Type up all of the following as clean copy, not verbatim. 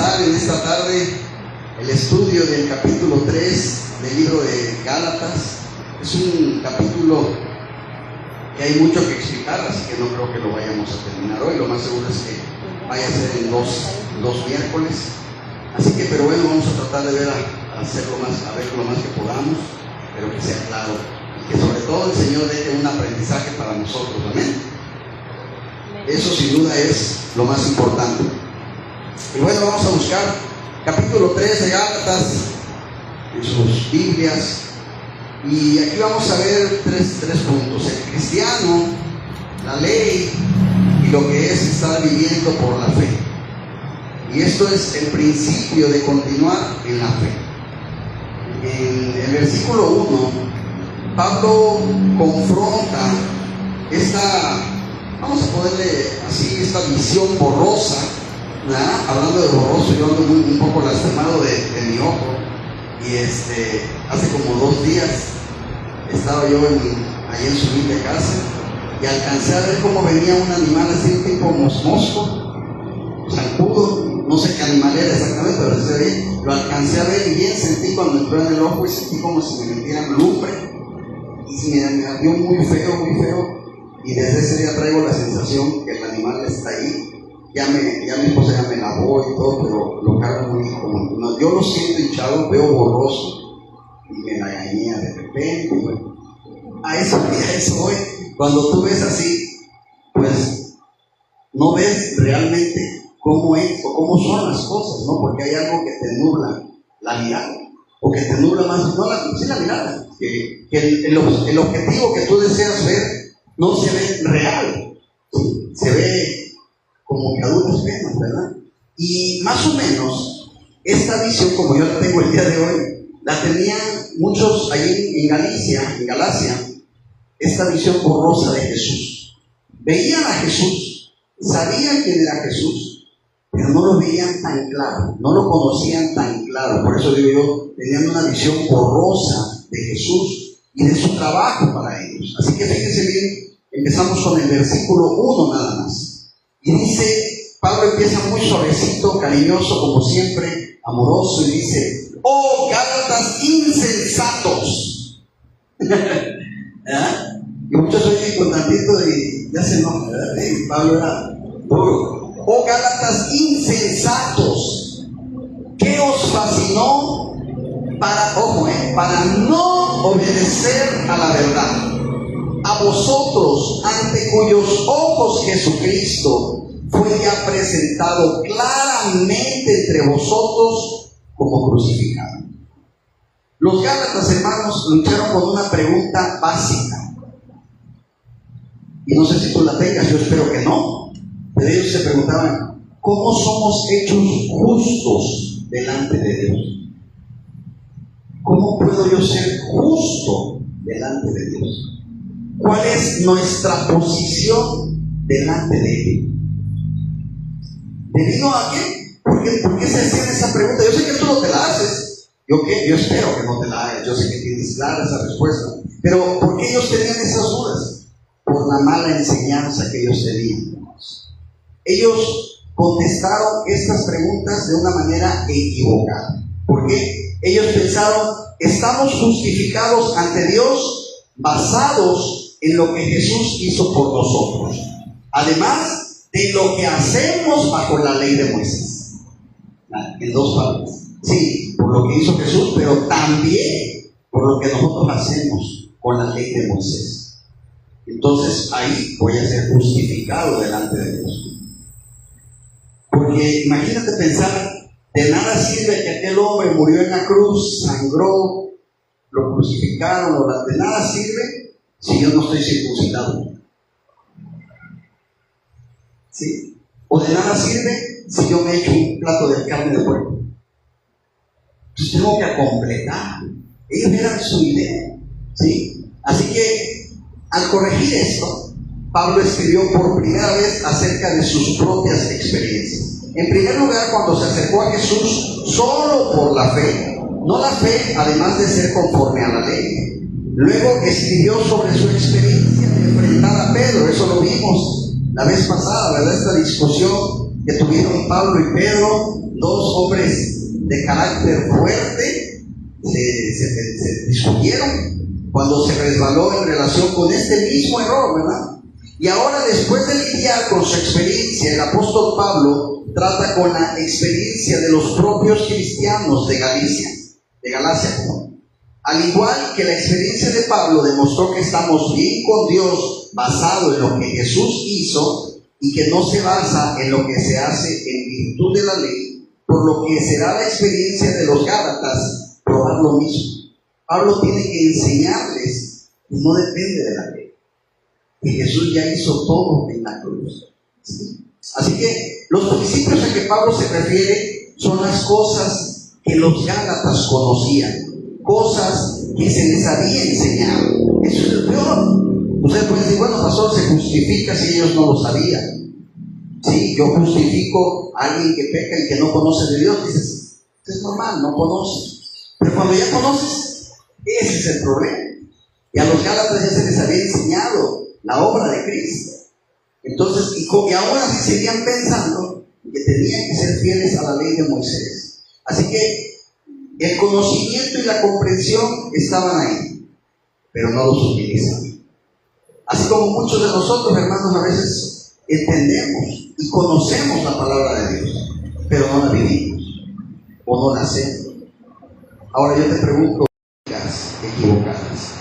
comenzar en esta tarde el estudio del capítulo 3 del libro de Gálatas. Es un capítulo que hay mucho que explicar, así que no creo que lo vayamos a terminar hoy. Lo más seguro es que vaya a ser en dos miércoles. Así que, pero bueno, vamos a tratar de ver a ver lo más que podamos, pero que sea claro y que sobre todo el Señor deje un aprendizaje para nosotros. Amén. Eso sin duda es lo más importante. Y bueno, vamos a buscar capítulo 3 de Gálatas en sus Biblias. Y aquí vamos a ver tres puntos: el cristiano, la ley y lo que es estar viviendo por la fe. Y esto es el principio de continuar en la fe. En el versículo 1, Pablo confronta vamos a ponerle así, esta visión borrosa, ¿verdad? Hablando de borroso, yo ando un poco lastimado de mi ojo. Y hace como 2 días estaba yo ahí en su humilde casa y alcancé a ver cómo venía un animal así, tipo mosco, zancudo, no sé qué animal era exactamente, pero se ve, lo alcancé a ver y bien sentí cuando entró en el ojo y sentí como si me metieran lumbre y me ardió muy feo, y desde ese día traigo la sensación que el animal está ahí. Ya mi esposa ya me lavó y todo, pero lo cargo muy como, no, yo lo siento hinchado, veo borroso y me la gañea de repente. Bueno, a eso voy. Cuando tú ves así, pues no ves realmente cómo es o cómo son las cosas, ¿no? Porque hay algo que te nubla la mirada, o que te nubla más, no la mirada, que el objetivo que tú deseas ver no se ve real, ¿sí? Se ve como que a duras penas, ¿verdad? Y más o menos esta visión, como yo la tengo el día de hoy, la tenían muchos ahí en Galacia, esta visión borrosa de Jesús. Veían a Jesús, sabían quién era Jesús, pero no lo veían tan claro, no lo conocían tan claro. Por eso digo yo, tenían una visión borrosa de Jesús y de su trabajo para ellos. Así que fíjense bien, empezamos con el versículo 1 nada más. Y dice, Pablo empieza muy suavecito, cariñoso, como siempre, amoroso, y dice: ¡Oh, Gálatas insensatos! ¿Ah? Y muchos oyen con tantito y ya se enoja, ¿verdad? Y Pablo era duro. ¡Oh, Gálatas insensatos! ¿Qué os fascinó para no obedecer a la verdad? A vosotros, ante cuyos ojos Jesucristo fue ya presentado claramente entre vosotros como crucificado. Los Gálatas, hermanos, lucharon con una pregunta básica. Y no sé si tú la tengas, yo espero que no. Pero ellos se preguntaban: ¿cómo somos hechos justos delante de Dios? ¿Cómo puedo yo ser justo delante de Dios? ¿Cuál es nuestra posición delante de Él? ¿Debido a qué? ¿Por qué se hacían esa pregunta? Yo sé que tú no te la haces. Yo espero que no te la hagas. Yo sé que tienes clara esa respuesta. Pero ¿por qué ellos tenían esas dudas? Por la mala enseñanza que ellos tenían. Ellos contestaron estas preguntas de una manera equivocada. ¿Por qué? Ellos pensaron: estamos justificados ante Dios basados en lo que Jesús hizo por nosotros, además de lo que hacemos bajo la ley de Moisés. En 2 partes. Sí, por lo que hizo Jesús, pero también por lo que nosotros hacemos con la ley de Moisés. Entonces ahí voy a ser justificado delante de Dios. Porque imagínate pensar, de nada sirve que aquel hombre murió en la cruz, sangró, lo crucificaron, de nada sirve si yo no estoy circuncidado. ¿Sí? O de nada sirve si yo me echo un plato de carne de puerco. Entonces tengo que completar. Ellos eran su idea, ¿sí? Así que al corregir esto, Pablo escribió por primera vez acerca de sus propias experiencias. En primer lugar, cuando se acercó a Jesús solo por la fe, no la fe además de ser conforme a la ley. Luego escribió sobre su experiencia de enfrentar a Pedro. Eso lo vimos la vez pasada, ¿verdad? Esta discusión que tuvieron Pablo y Pedro, dos hombres de carácter fuerte se discutieron cuando se resbaló en relación con este mismo error, ¿verdad? Y ahora, después de lidiar con su experiencia, el apóstol Pablo trata con la experiencia de los propios cristianos de Galacia. Al igual que la experiencia de Pablo demostró que estamos bien con Dios basado en lo que Jesús hizo y que no se basa en lo que se hace en virtud de la ley, por lo que será la experiencia de los Gálatas probar lo mismo. Pablo tiene que enseñarles que no depende de la ley, que Jesús ya hizo todo en la cruz. ¿Sí? Así que los principios a que Pablo se refiere son las cosas que los Gálatas conocían, cosas que se les había enseñado. Eso es el peor. Ustedes pueden decir, bueno, pastor, se justifica si ellos no lo sabían. Sí, yo justifico a alguien que peca y que no conoce de Dios. Dices, es normal, no conoces. Pero cuando ya conoces, ese es el problema. Y a los Gálatas ya se les había enseñado la obra de Cristo. Entonces, y aún así seguían pensando que tenían que ser fieles a la ley de Moisés. Así que el conocimiento y la comprensión estaban ahí, pero no los utilizaban. Así como muchos de nosotros, hermanos, a veces entendemos y conocemos la palabra de Dios, pero no la vivimos o no la hacemos. Ahora yo te pregunto, equivocadas,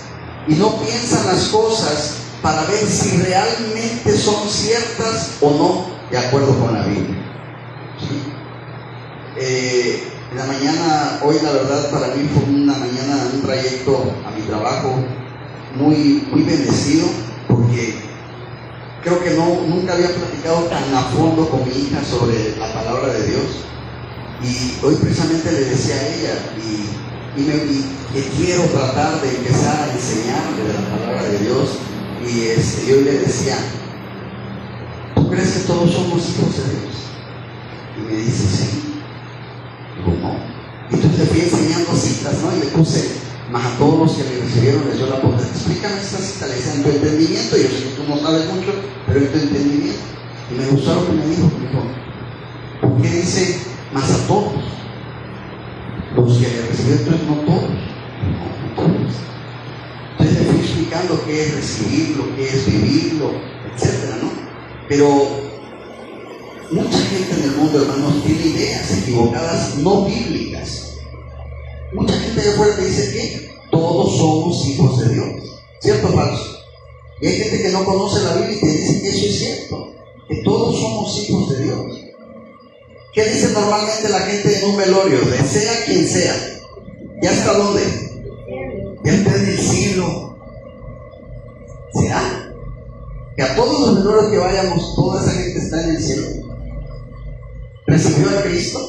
y no piensan las cosas para ver si realmente son ciertas o no de acuerdo con la Biblia. ¿Sí? En la mañana, hoy la verdad para mí fue una mañana, un trayecto a mi trabajo muy bendecido, porque creo que nunca había platicado tan a fondo con mi hija sobre la palabra de Dios. Y hoy precisamente le decía a ella, y que quiero tratar de empezar a enseñarle de la palabra de Dios. Y yo le decía, ¿tú crees que todos somos hijos de Dios? Y me dice, sí. Digo, no. Y entonces le fui enseñando citas, ¿no? Y le puse, más a todos los que me recibieron les dio la oportunidad. Explícame esta cita, le decía, en tu entendimiento. Yo sé que tú no sabes mucho, pero en tu entendimiento. Y me gustó lo que me dijo. ¿Por qué dice más a todos? Los que le recibieron, entonces no todos. No todos. Entonces le fui explicando qué es recibirlo, qué es vivirlo, etcétera, ¿no? Pero mucha gente en el mundo, hermanos, tiene ideas equivocadas, no bíblicas. Mucha gente de afuera te dice que todos somos hijos de Dios. ¿Cierto o falso? Y hay gente que no conoce la Biblia y te dice que eso es cierto, que todos somos hijos de Dios. ¿Qué dice normalmente la gente en un velorio? De sea quien sea. ¿Ya hasta dónde? Ya está en el cielo. ¿Será? Que a todos los velorios que vayamos, toda esa gente está en el cielo. Recibió a Cristo,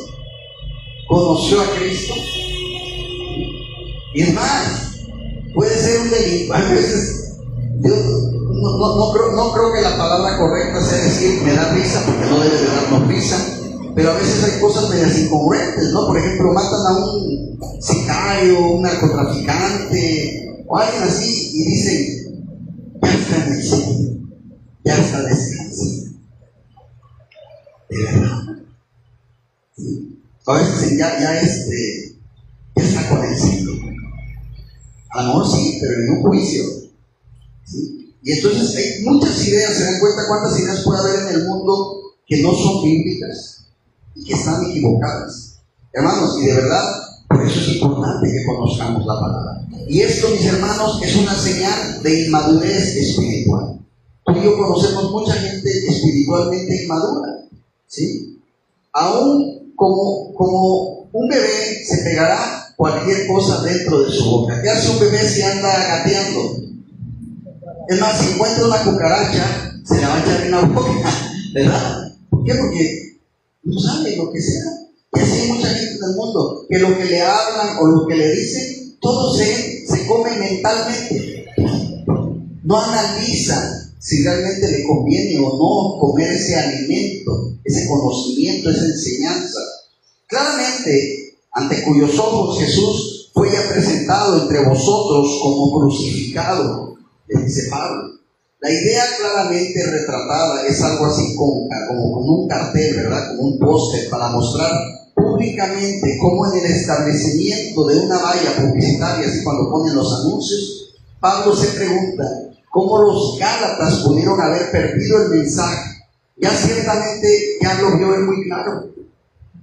conoció a Cristo. Y es más, puede ser un delito. A veces, Dios, no creo que la palabra correcta sea decir me da risa, porque no debe de darnos risa. Pero a veces hay cosas medias incongruentes, ¿no? Por ejemplo, matan a un sicario, un narcotraficante, o alguien así, y dicen, ya está en el cielo, ya está descansando. De verdad. ¿Sí? A veces dicen, ya está con el cielo. A lo mejor sí, pero en un juicio. ¿Sí? Y entonces hay muchas ideas, se dan cuenta cuántas ideas puede haber en el mundo que no son bíblicas y que están equivocadas. Hermanos, y de verdad, por eso es importante que conozcamos la palabra. Y esto, mis hermanos, es una señal de inmadurez espiritual. Tú y yo conocemos mucha gente espiritualmente inmadura, ¿sí? Aún como un bebé se pegará cualquier cosa dentro de su boca. ¿Qué hace un bebé si anda gateando? Es más, si encuentra una cucaracha, se la va a echar en la boca, ¿verdad? ¿Por qué? Porque no sabe lo que sea. Y así hay mucha gente en el mundo que lo que le hablan o lo que le dicen, todo se come mentalmente. No analiza si realmente le conviene o no comer ese alimento, ese conocimiento, esa enseñanza. Claramente, ante cuyos ojos Jesús fue ya presentado entre vosotros como crucificado, le dice Pablo. La idea claramente retratada es algo así como con un cartel, ¿verdad? Como un póster para mostrar públicamente como en el establecimiento de una valla publicitaria, así cuando ponen los anuncios, Pablo se pregunta cómo los Gálatas pudieron haber perdido el mensaje. Ya ciertamente ya lo vio él muy claro,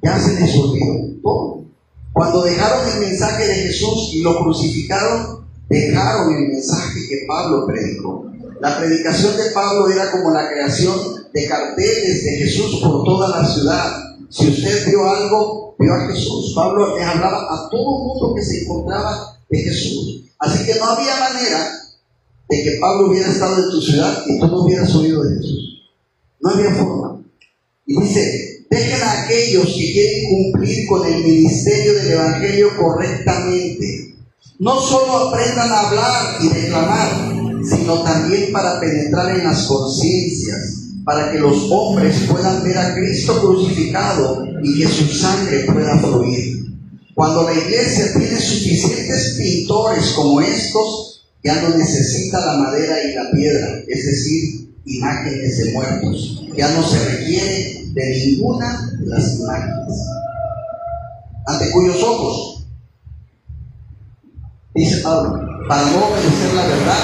ya se les olvidó todo. Cuando dejaron el mensaje de Jesús y lo crucificaron, dejaron el mensaje que Pablo predicó. La predicación de Pablo era como la creación de carteles de Jesús por toda la ciudad. Si usted vio algo, vio a Jesús. Pablo les hablaba a todo el mundo que se encontraba de Jesús. Así que no había manera de que Pablo hubiera estado en tu ciudad y tú no hubieras oído de Jesús. No había forma. Y dice, dejen a aquellos que quieren cumplir con el ministerio del Evangelio correctamente. No solo aprendan a hablar y declamar, sino también para penetrar en las conciencias, para que los hombres puedan ver a Cristo crucificado y que su sangre pueda fluir. Cuando la iglesia tiene suficientes pintores como estos, ya no necesita la madera y la piedra, es decir, imágenes de muertos. Ya no se requiere de ninguna de las imágenes. Ante cuyos ojos, dice Pablo, para no obedecer la verdad,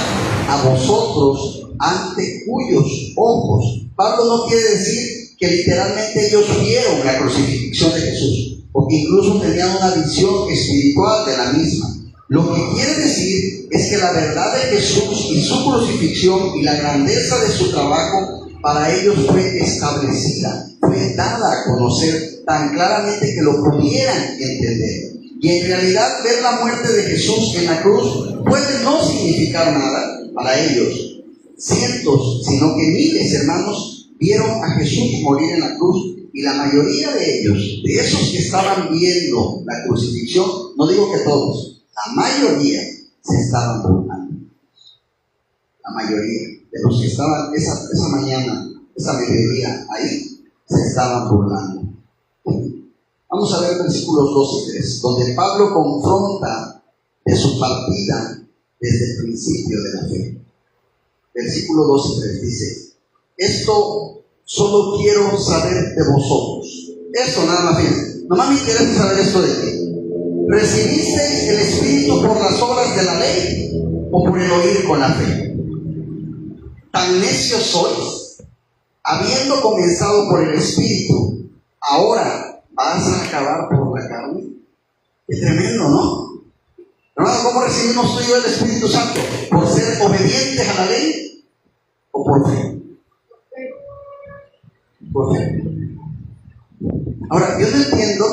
a vosotros ante cuyos ojos. Pablo no quiere decir que literalmente ellos vieron la crucifixión de Jesús, porque incluso tenían una visión espiritual de la misma. Lo que quiere decir es que la verdad de Jesús y su crucifixión y la grandeza de su trabajo para ellos fue establecida, fue dada a conocer tan claramente que lo pudieran entender. Y en realidad ver la muerte de Jesús en la cruz puede no significar nada para ellos. Cientos, sino que miles, hermanos, vieron a Jesús morir en la cruz, y la mayoría de ellos, de esos que estaban viendo la crucifixión, no digo que todos, la mayoría se estaban burlando. La mayoría de los que estaban esa mañana, esa mediodía ahí, se estaban burlando. Vamos a ver versículos 2 y 3, donde Pablo confronta de su partida desde el principio de la fe. Versículo 2 y 3 dice: esto solo quiero saber de vosotros. Esto nada más bien. Nomás me interesa saber esto de ti. ¿Recibisteis el Espíritu por las obras de la ley o por el oír con la fe? ¿Tan necios sois? Habiendo comenzado por el Espíritu, ahora vas a acabar por la carne. Es tremendo, ¿no? Hermano, ¿cómo recibimos tú y yo el Espíritu Santo? ¿Por ser obedientes a la ley o por fe? Por fe. Ahora, yo no entiendo,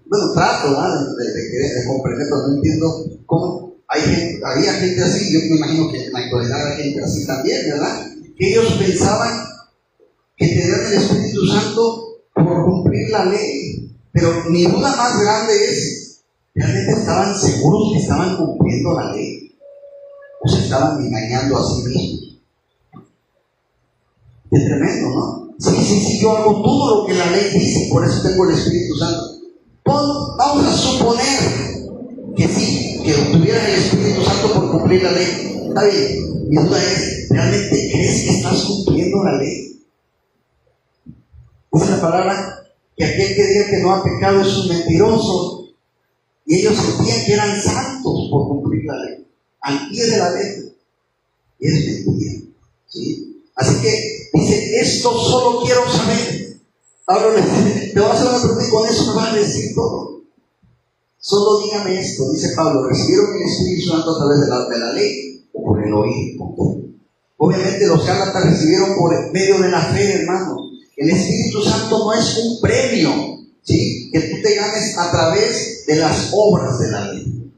bueno, trato de comprender, pero no entiendo cómo había gente así. Yo me imagino que en la actualidad hay gente así también, ¿verdad? Que ellos pensaban que tenían el Espíritu Santo por cumplir la ley. Pero mi duda más grande es, ¿realmente estaban seguros que estaban cumpliendo la ley? ¿O se estaban engañando a sí mismos? Es tremendo, ¿no? Sí, yo hago todo lo que la ley dice, por eso tengo el Espíritu Santo. Vamos a suponer que sí, que obtuvieran el Espíritu Santo por cumplir la ley. Está bien. Mi duda es, ¿realmente crees que estás cumpliendo la ley? Dice la palabra que aquel que diga que no ha pecado es un mentiroso. Y ellos sentían que eran santos por cumplir la ley, al pie de la ley. Y es mentira, ¿sí? Así que dice, esto solo quiero saber. Ahora te voy a hacer una pregunta y con eso me vas a decir todo. Solo dígame esto, dice Pablo: ¿recibieron el Espíritu Santo a través de la ley o por el oír? Obviamente los Gálatas recibieron por medio de la fe, hermano. El Espíritu Santo no es un premio, ¿sí?, que tú te ganes a través de las obras de la ley.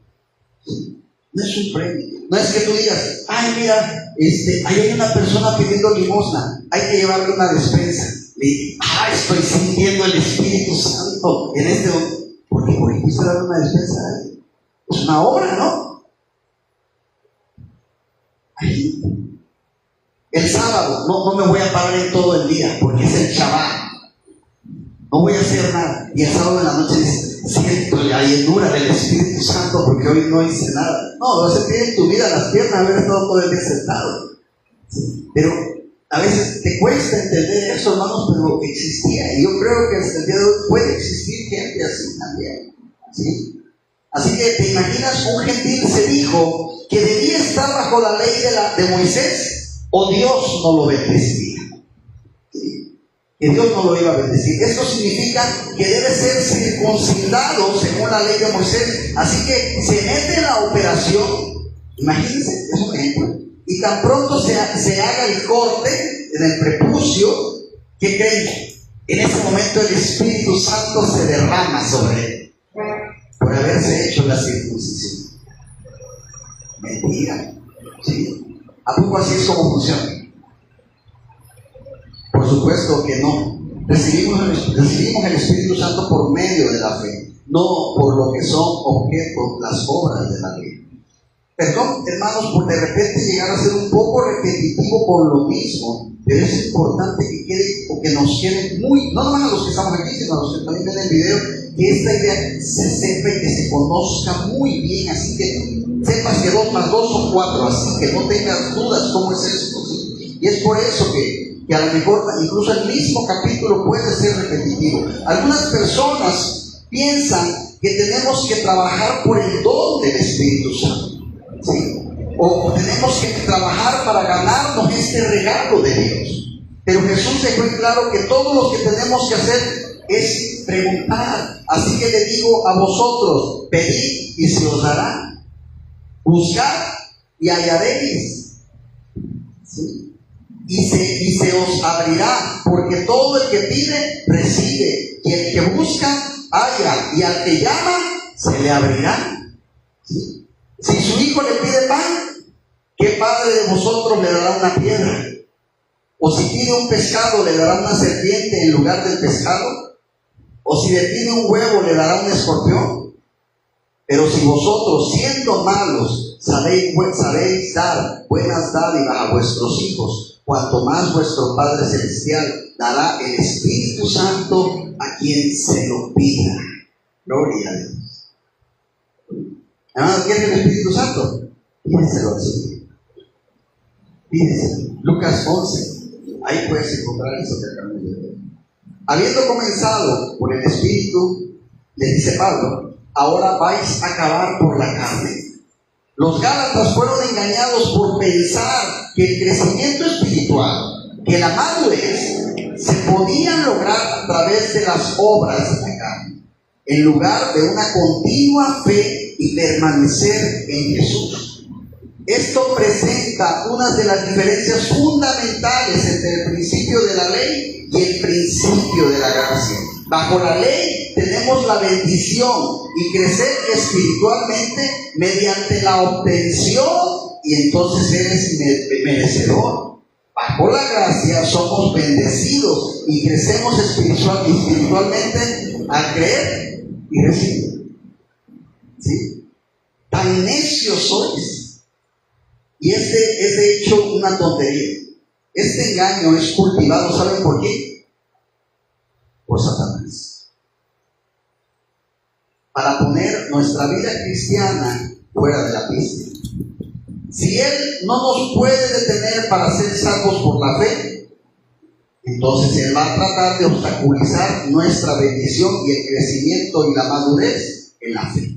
¿Sí? No es un premio. No es que tú digas, ay, mira, ahí hay una persona pidiendo limosna, hay que llevarle una despensa. Estoy sintiendo el Espíritu Santo en este momento. ¿Por qué quise darle una despensa a él? Es una obra, ¿no? Ahí. El sábado no me voy a parar en todo el día porque es el Shabbat. No voy a hacer nada. Y el sábado en la noche dices, siento la llenura del Espíritu Santo porque hoy no hice nada. No, vas a sentir en tu vida las piernas haber estado todo el día sentado. Sí. Pero, a A veces te cuesta entender eso, hermanos, pero existía. Y yo creo que hasta el día de hoy puede existir gente así también, ¿sí? Así que te imaginas, un gentil se dijo que debía estar bajo la ley de Moisés, o Dios no lo bendeciría, ¿sí? Que Dios no lo iba a bendecir. Esto significa que debe ser circuncidado según la ley de Moisés. Así que se mete en la operación. Imagínense, es un ejemplo. Y tan pronto se haga el corte en el prepucio, ¿qué creen? En ese momento el Espíritu Santo se derrama sobre él por haberse hecho la circuncisión. Mentira, ¿sí? ¿A poco así es como funciona? Por supuesto que no. Recibimos el Espíritu Santo por medio de la fe, no por lo que son objetos, las obras de la ley. Perdón, hermanos, por de repente llegar a ser un poco repetitivo con lo mismo, pero es importante que quede, o que nos quede muy, no nomás a los que estamos aquí, sino a los que también ven el video, que esta idea se sepa y que se conozca muy bien, así que sepas que 2 más 2 son 4, así que no tengas dudas cómo es esto, ¿sí? Y es por eso que a lo mejor incluso el mismo capítulo puede ser repetitivo. Algunas personas piensan que tenemos que trabajar por el don del Espíritu Santo, ¿sí? O tenemos que trabajar para ganarnos este regalo de Dios. Pero Jesús dejó en claro que todo lo que tenemos que hacer es preguntar. Así que le digo a vosotros: pedid y se os dará, buscad y hallaréis, ¿sí? Y se os abrirá, porque todo el que pide recibe, y el que busca halla, y al que llama se le abrirá, ¿sí? Si su hijo le pide pan, ¿qué padre de vosotros le dará una piedra? O si pide un pescado, ¿le dará una serpiente en lugar del pescado? O si le pide un huevo, ¿le dará un escorpión? Pero si vosotros, siendo malos, sabéis dar buenas dádivas a vuestros hijos, cuanto más vuestro Padre Celestial dará el Espíritu Santo a quien se lo pida. Gloria a Dios. Hermanos, ¿quién es el Espíritu Santo? Pídeselo al Señor. Pídeselo. Lucas 11. Ahí puedes encontrar eso que acabamos de ver. Habiendo comenzado por el Espíritu, les dice Pablo, ahora vais a acabar por la carne. Los Gálatas fueron engañados por pensar que el crecimiento espiritual, que la madurez, se podían lograr a través de las obras de la carne, en lugar de una continua fe y permanecer en Jesús. Esto presenta una de las diferencias fundamentales entre el principio de la ley y el principio de la gracia. Bajo la ley tenemos la bendición y crecer espiritualmente mediante la obtención, y entonces eres merecedor. Bajo la gracia somos bendecidos y crecemos espiritualmente al creer y recibir. ¿Sí? Tan necios sois. Y este es de hecho una tontería. Este engaño es cultivado, ¿saben por qué? Por Satanás. Para poner nuestra vida cristiana fuera de la pista. Si Él no nos puede detener para ser salvos por la fe, entonces Él va a tratar de obstaculizar nuestra bendición y el crecimiento y la madurez en la fe.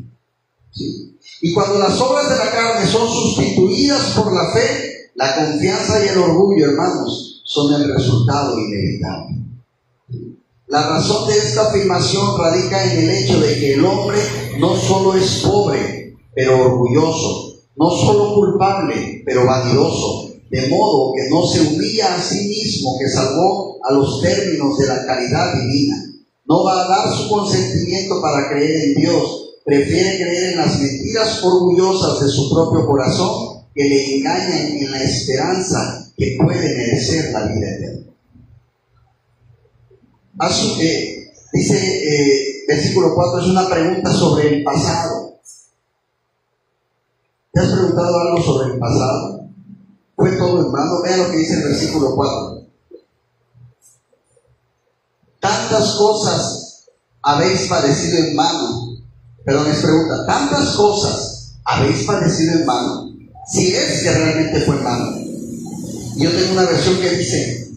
¿Sí? Y cuando las obras de la carne son sustituidas por la fe, la confianza y el orgullo, hermanos, son el resultado inevitable. La razón de esta afirmación radica en el hecho de que el hombre no solo es pobre, pero orgulloso, no solo culpable, pero vanidoso, de modo que no se humilla a sí mismo, que salvó a los términos de la caridad divina. No va a dar su consentimiento para creer en Dios. Prefiere creer en las mentiras orgullosas de su propio corazón, que le engañan en la esperanza que puede merecer la vida eterna. Dice versículo 4, es una pregunta sobre el pasado. ¿Te has preguntado algo sobre el pasado? Fue todo en vano. Vean lo que dice el versículo 4. Tantas cosas habéis padecido en vano. Perdón, les pregunta, ¿tantas cosas habéis padecido en vano? Si es que realmente fue en vano. Yo tengo una versión que dice: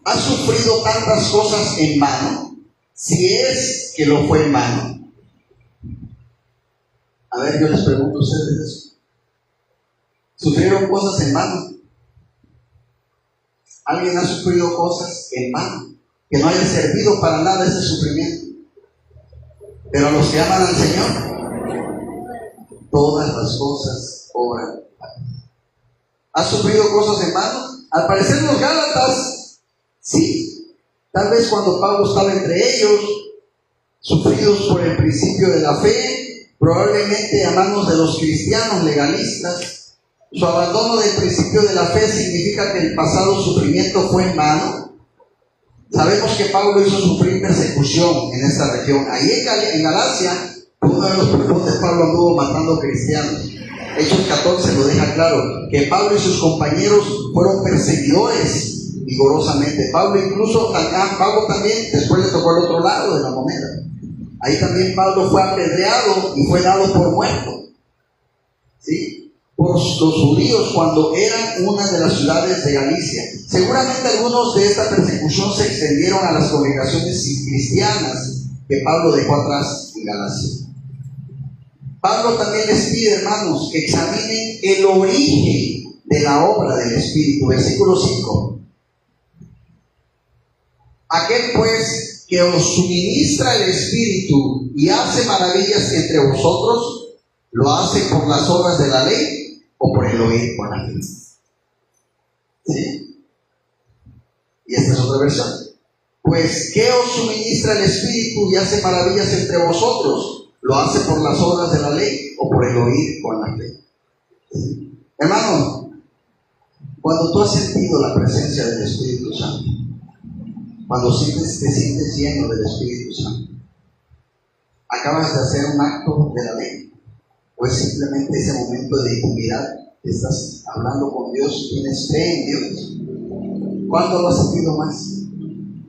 ¿has sufrido tantas cosas en vano? Si es que lo fue en vano. A ver, yo les pregunto a ustedes eso. ¿Sufrieron cosas en vano? ¿Alguien ha sufrido cosas en vano? Que no haya servido para nada ese sufrimiento. Pero a los que aman al Señor, todas las cosas obran. ¿Has sufrido cosas en vano? Al parecer los Gálatas, sí. Tal vez cuando Pablo estaba entre ellos, sufridos por el principio de la fe, probablemente a manos de los cristianos legalistas. Su abandono del principio de la fe significa que el pasado sufrimiento fue en vano. Sabemos que Pablo hizo sufrir persecución en esta región. Ahí en Galacia, uno de los profundos, Pablo anduvo matando cristianos. Hechos 14 lo deja claro, que Pablo y sus compañeros fueron perseguidores vigorosamente. Pablo también, después le tocó el otro lado de la moneda. Ahí también Pablo fue apedreado y fue dado por muerto, ¿sí?, por los judíos cuando eran una de las ciudades de Galicia. Seguramente algunos de esta persecución se extendieron a las congregaciones cristianas que Pablo dejó atrás en Galacia. Pablo también les pide, hermanos, que examinen el origen de la obra del Espíritu. Versículo 5. Aquel pues que os suministra el Espíritu y hace maravillas entre vosotros, ¿lo hace por las obras de la ley o por el oír con la fe? ¿Sí? Y esta es otra versión. Pues ¿qué os suministra el Espíritu y hace maravillas entre vosotros? ¿Lo hace por las obras de la ley o por el oír con la fe? ¿Sí? Hermano, cuando tú has sentido la presencia del Espíritu Santo, cuando te sientes lleno del Espíritu Santo, ¿acabas de hacer un acto de la ley? ¿O es simplemente ese momento de intimidad? ¿Estás hablando con Dios? ¿Tienes fe en Dios? ¿Cuándo lo has sentido más?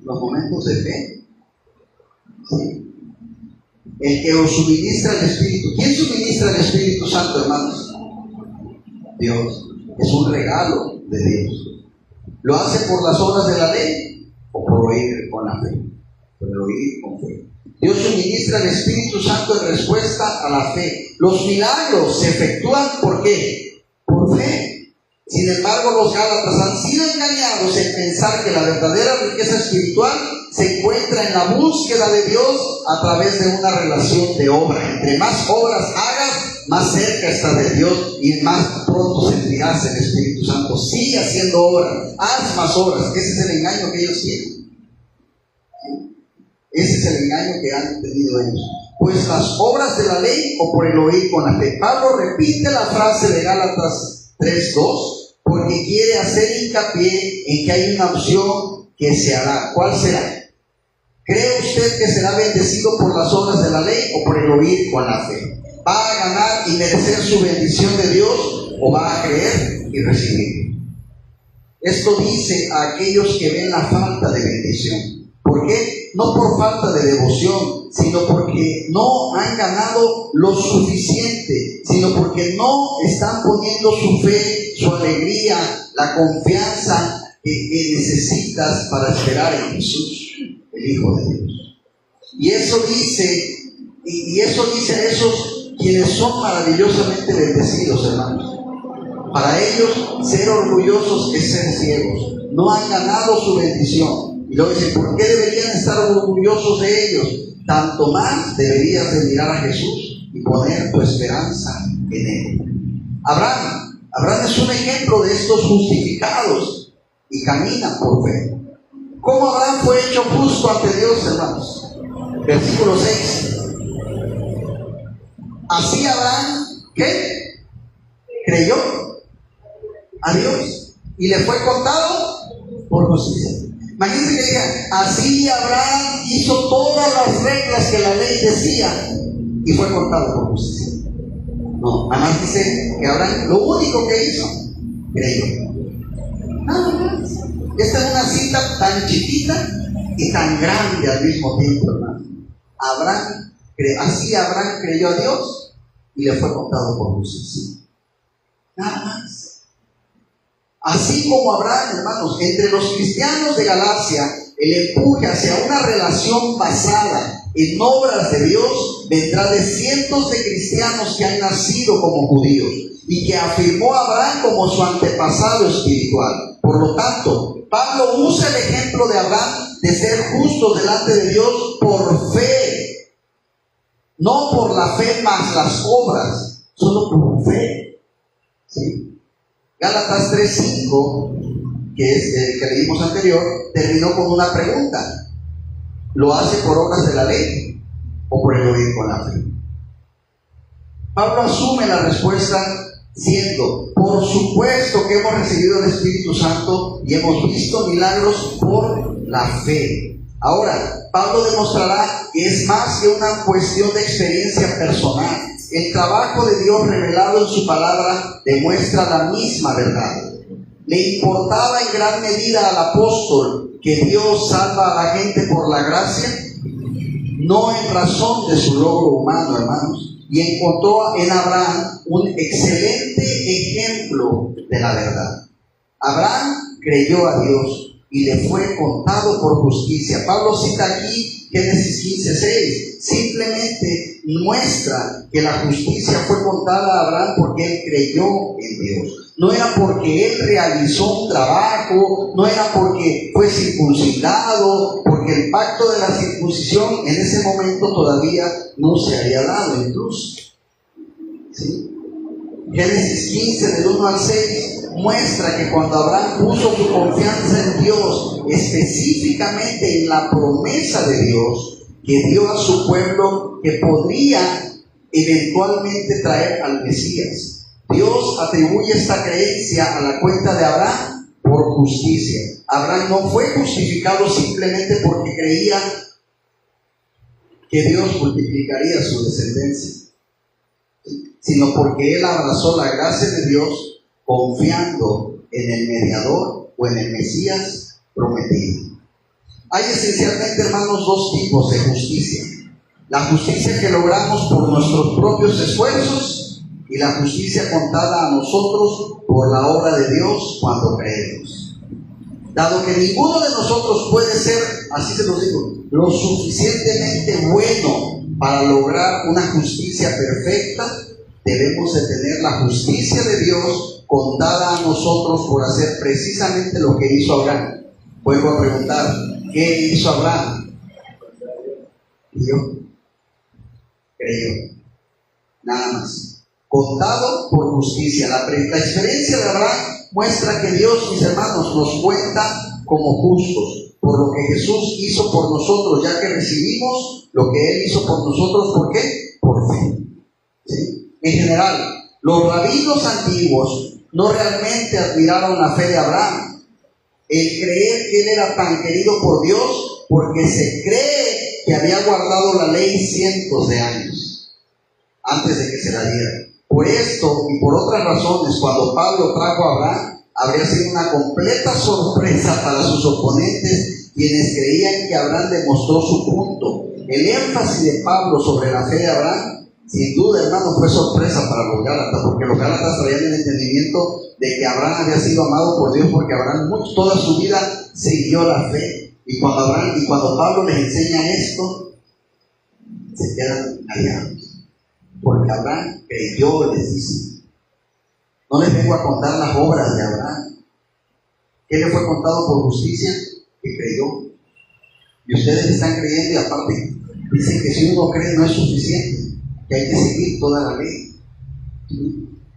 ¿Los momentos de fe? ¿Sí? El que os suministra el Espíritu. ¿Quién suministra el Espíritu Santo, hermanos? Dios. Es un regalo de Dios. ¿Lo hace por las obras de la ley o por oír con la fe? Por el oír con fe. Dios suministra el Espíritu Santo en respuesta a la fe. Los milagros se efectúan ¿por qué? Por fe. Sin embargo, los Gálatas han sido engañados en pensar que la verdadera riqueza espiritual se encuentra en la búsqueda de Dios a través de una relación de obra. Entre más obras hagas, más cerca estás de Dios y más pronto sentirás el Espíritu Santo. Sigue haciendo obras, haz más obras. Ese es el engaño que ellos tienen. Ese es el engaño que han tenido ellos. Pues las obras de la ley o por el oír con la fe. Pablo repite la frase de Gálatas 3:2 porque quiere hacer hincapié en que hay una opción que se hará. ¿Cuál será? ¿Cree usted que será bendecido por las obras de la ley o por el oír con la fe? ¿Va a ganar y merecer su bendición de Dios o va a creer y recibir? Esto dice a aquellos que ven la falta de bendición. ¿Por qué? No por falta de devoción, sino porque no han ganado lo suficiente, sino porque no están poniendo su fe, su alegría, la confianza que necesitas para esperar en Jesús, el Hijo de Dios. Y eso dice a esos quienes son maravillosamente bendecidos, hermanos. Para ellos, ser orgullosos es ser ciegos. No han ganado su bendición. Y luego dice, ¿por qué deberían estar orgullosos de ellos? Tanto más deberías de mirar a Jesús y poner tu esperanza en Él. Abraham es un ejemplo de estos justificados y caminan por fe. ¿Cómo Abraham fue hecho justo ante Dios, hermanos? Versículo 6. Así Abraham, ¿qué? Creyó a Dios y le fue contado por justicia. Imagínense que diga, así Abraham hizo todas las reglas que la ley decía y fue contado por justicia. No, además dice que Abraham lo único que hizo, creyó. Nada más. Esta es una cita tan chiquita y tan grande al mismo tiempo, hermano. Así Abraham creyó a Dios y le fue contado por justicia. Nada más. Así como Abraham, hermanos, entre los cristianos de Galacia, el empuje hacia una relación basada en obras de Dios vendrá de cientos de cristianos que han nacido como judíos y que afirmó a Abraham como su antepasado espiritual. Por lo tanto, Pablo usa el ejemplo de Abraham de ser justos delante de Dios por fe, no por la fe más las obras, solo por fe. ¿Sí? Gálatas 3:5, que es el que leímos anterior, terminó con una pregunta: ¿lo hace por obras de la ley o por el oír con la fe? Pablo asume la respuesta siendo: por supuesto que hemos recibido el Espíritu Santo y hemos visto milagros por la fe. Ahora, Pablo demostrará que es más que una cuestión de experiencia personal. El trabajo de Dios revelado en su palabra demuestra la misma verdad. Le importaba en gran medida al apóstol que Dios salva a la gente por la gracia, no en razón de su logro humano, hermanos. Y encontró en Abraham un excelente ejemplo de la verdad. Abraham creyó a Dios y le fue contado por justicia. Pablo cita aquí Génesis 15:6. Simplemente muestra que la justicia fue contada a Abraham porque él creyó en Dios. No era porque él realizó un trabajo, no era porque fue circuncidado, porque el pacto de la circuncisión en ese momento todavía no se había dado incluso. ¿Sí? Génesis 15 del 1 al 6 muestra que cuando Abraham puso su confianza en Dios, específicamente en la promesa de Dios, que dio a su pueblo que podría eventualmente traer al Mesías, Dios atribuye esta creencia a la cuenta de Abraham por justicia. Abraham no fue justificado simplemente porque creía que Dios multiplicaría su descendencia, sino porque él abrazó la gracia de Dios confiando en el mediador o en el Mesías prometido. Hay esencialmente, hermanos, dos tipos de justicia: la justicia que logramos por nuestros propios esfuerzos y la justicia contada a nosotros por la obra de Dios cuando creemos. Dado que ninguno de nosotros puede ser, así se los digo, lo suficientemente bueno para lograr una justicia perfecta, debemos de tener la justicia de Dios contada a nosotros por hacer precisamente lo que hizo Abraham. Vuelvo a preguntar, ¿qué hizo Abraham? Creyó. Nada más. Contado por justicia. La experiencia de Abraham muestra que Dios, mis hermanos, nos cuenta como justos por lo que Jesús hizo por nosotros, ya que recibimos lo que Él hizo por nosotros. ¿Por qué? Por fe. ¿Sí? En general, los rabinos antiguos no realmente admiraron la fe de Abraham, el creer que él era tan querido por Dios, porque se cree que había guardado la ley cientos de años antes de que se la diera. Por esto y por otras razones, cuando Pablo trajo a Abraham, habría sido una completa sorpresa para sus oponentes, quienes creían que Abraham demostró su punto. El énfasis de Pablo sobre la fe de Abraham, sin duda, hermano, fue sorpresa para los Gálatas, porque los Gálatas traían el entendimiento de que Abraham había sido amado por Dios, porque Abraham toda su vida siguió la fe. Y cuando Pablo les enseña esto, se quedan callados, porque Abraham creyó, les dice. No les vengo a contar las obras de Abraham. ¿Qué le fue contado por justicia? Que creyó. Y ustedes están creyendo, y aparte dicen que si uno cree no es suficiente, que hay que seguir toda la ley.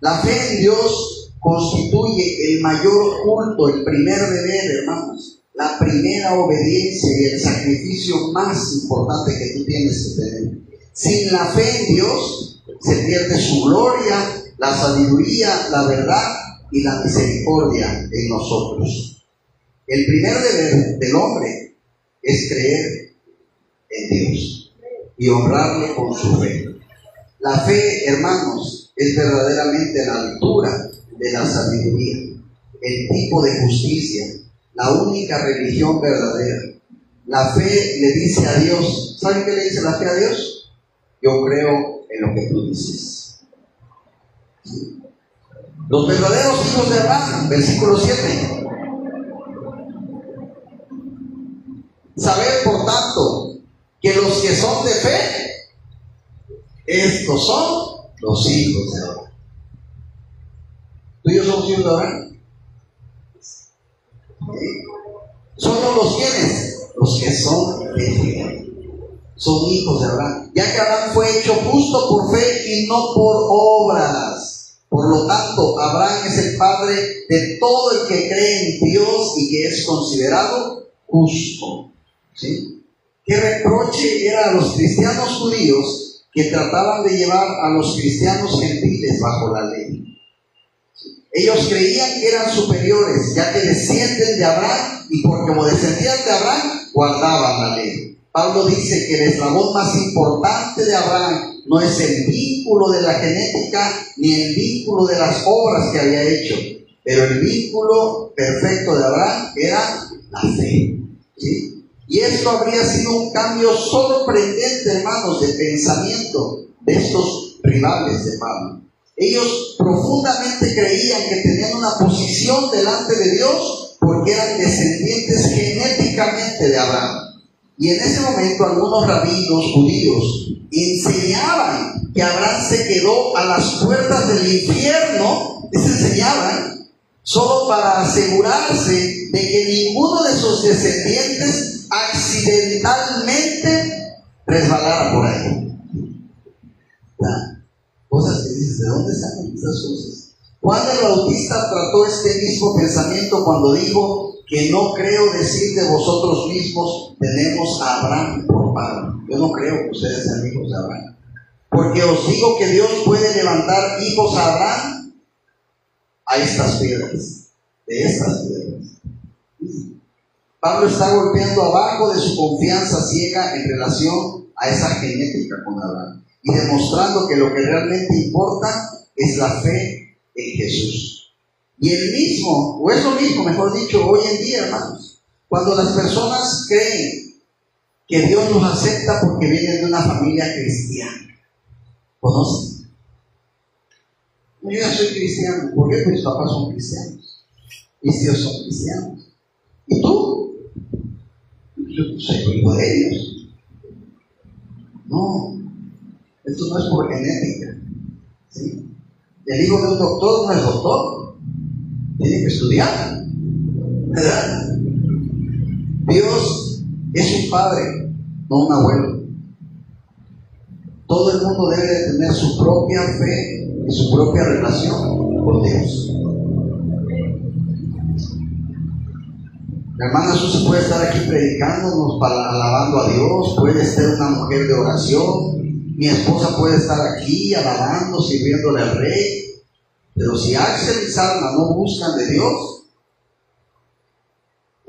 La fe en Dios constituye el mayor culto, el primer deber, hermanos, la primera obediencia y el sacrificio más importante que tú tienes que tener. Sin la fe en Dios se pierde su gloria, la sabiduría, la verdad y la misericordia en nosotros. El primer deber del hombre es creer en Dios y honrarle con su fe. La fe, hermanos, es verdaderamente la altura de la sabiduría, el tipo de justicia, la única religión verdadera. La fe le dice a Dios, ¿saben qué le dice la fe a Dios? Yo creo en lo que tú dices. Los verdaderos hijos de Abraham, versículo 7. Saber, por tanto, que los que son de fe, estos son los hijos de Abraham. ¿Tú y yo somos hijos de Abraham? ¿Solo los quienes? Los que son de fe. Son hijos de Abraham, ya que Abraham fue hecho justo por fe y no por obras. Por lo tanto, Abraham es el padre de todo el que cree en Dios y que es considerado justo. ¿Sí? ¿Qué reproche era a los cristianos judíos que trataban de llevar a los cristianos gentiles bajo la ley? Ellos creían que eran superiores, ya que descienden de Abraham, y porque como descendían de Abraham, guardaban la ley. Pablo dice que el eslabón más importante de Abraham no es el vínculo de la genética ni el vínculo de las obras que había hecho, pero el vínculo perfecto de Abraham era la fe. ¿Sí? Y esto habría sido un cambio sorprendente, hermanos, de pensamiento de estos rivales de Pablo. Ellos profundamente creían que tenían una posición delante de Dios porque eran descendientes genéticamente de Abraham. Y en ese momento algunos rabinos judíos enseñaban que Abraham se quedó a las puertas del infierno, les enseñaban, solo para asegurarse de que ninguno de sus descendientes accidentalmente resbalara por ahí. Cosas que dices, ¿de dónde salen estas cosas? Juan el Bautista trató este mismo pensamiento cuando dijo que no creo decir de vosotros mismos, tenemos a Abraham por padre. Yo no creo que ustedes sean hijos de Abraham. Porque os digo que Dios puede levantar hijos a Abraham a estas piedras, de estas piedras. Pablo está golpeando abajo de su confianza ciega en relación a esa genética con Abraham y demostrando que lo que realmente importa es la fe en Jesús. Y el mismo, o es lo mismo, mejor dicho, hoy en día, hermanos, cuando las personas creen que Dios los acepta porque vienen de una familia cristiana. ¿Conocen? Yo ya soy cristiano. ¿Por qué? Pues mis papás son cristianos. Mis tíos son cristianos. ¿Y tú? Yo soy hijo de ellos. No, esto no es por genética. ¿Sí? El hijo de un doctor no es doctor. Tiene que estudiar, ¿verdad? Dios es un padre, no un abuelo. Todo el mundo debe de tener su propia fe y su propia relación con Dios. La hermana Susi puede estar aquí predicándonos, alabando a Dios, puede ser una mujer de oración, mi esposa puede estar aquí alabando, sirviéndole al Rey. Pero si Axel y Salma no buscan de Dios,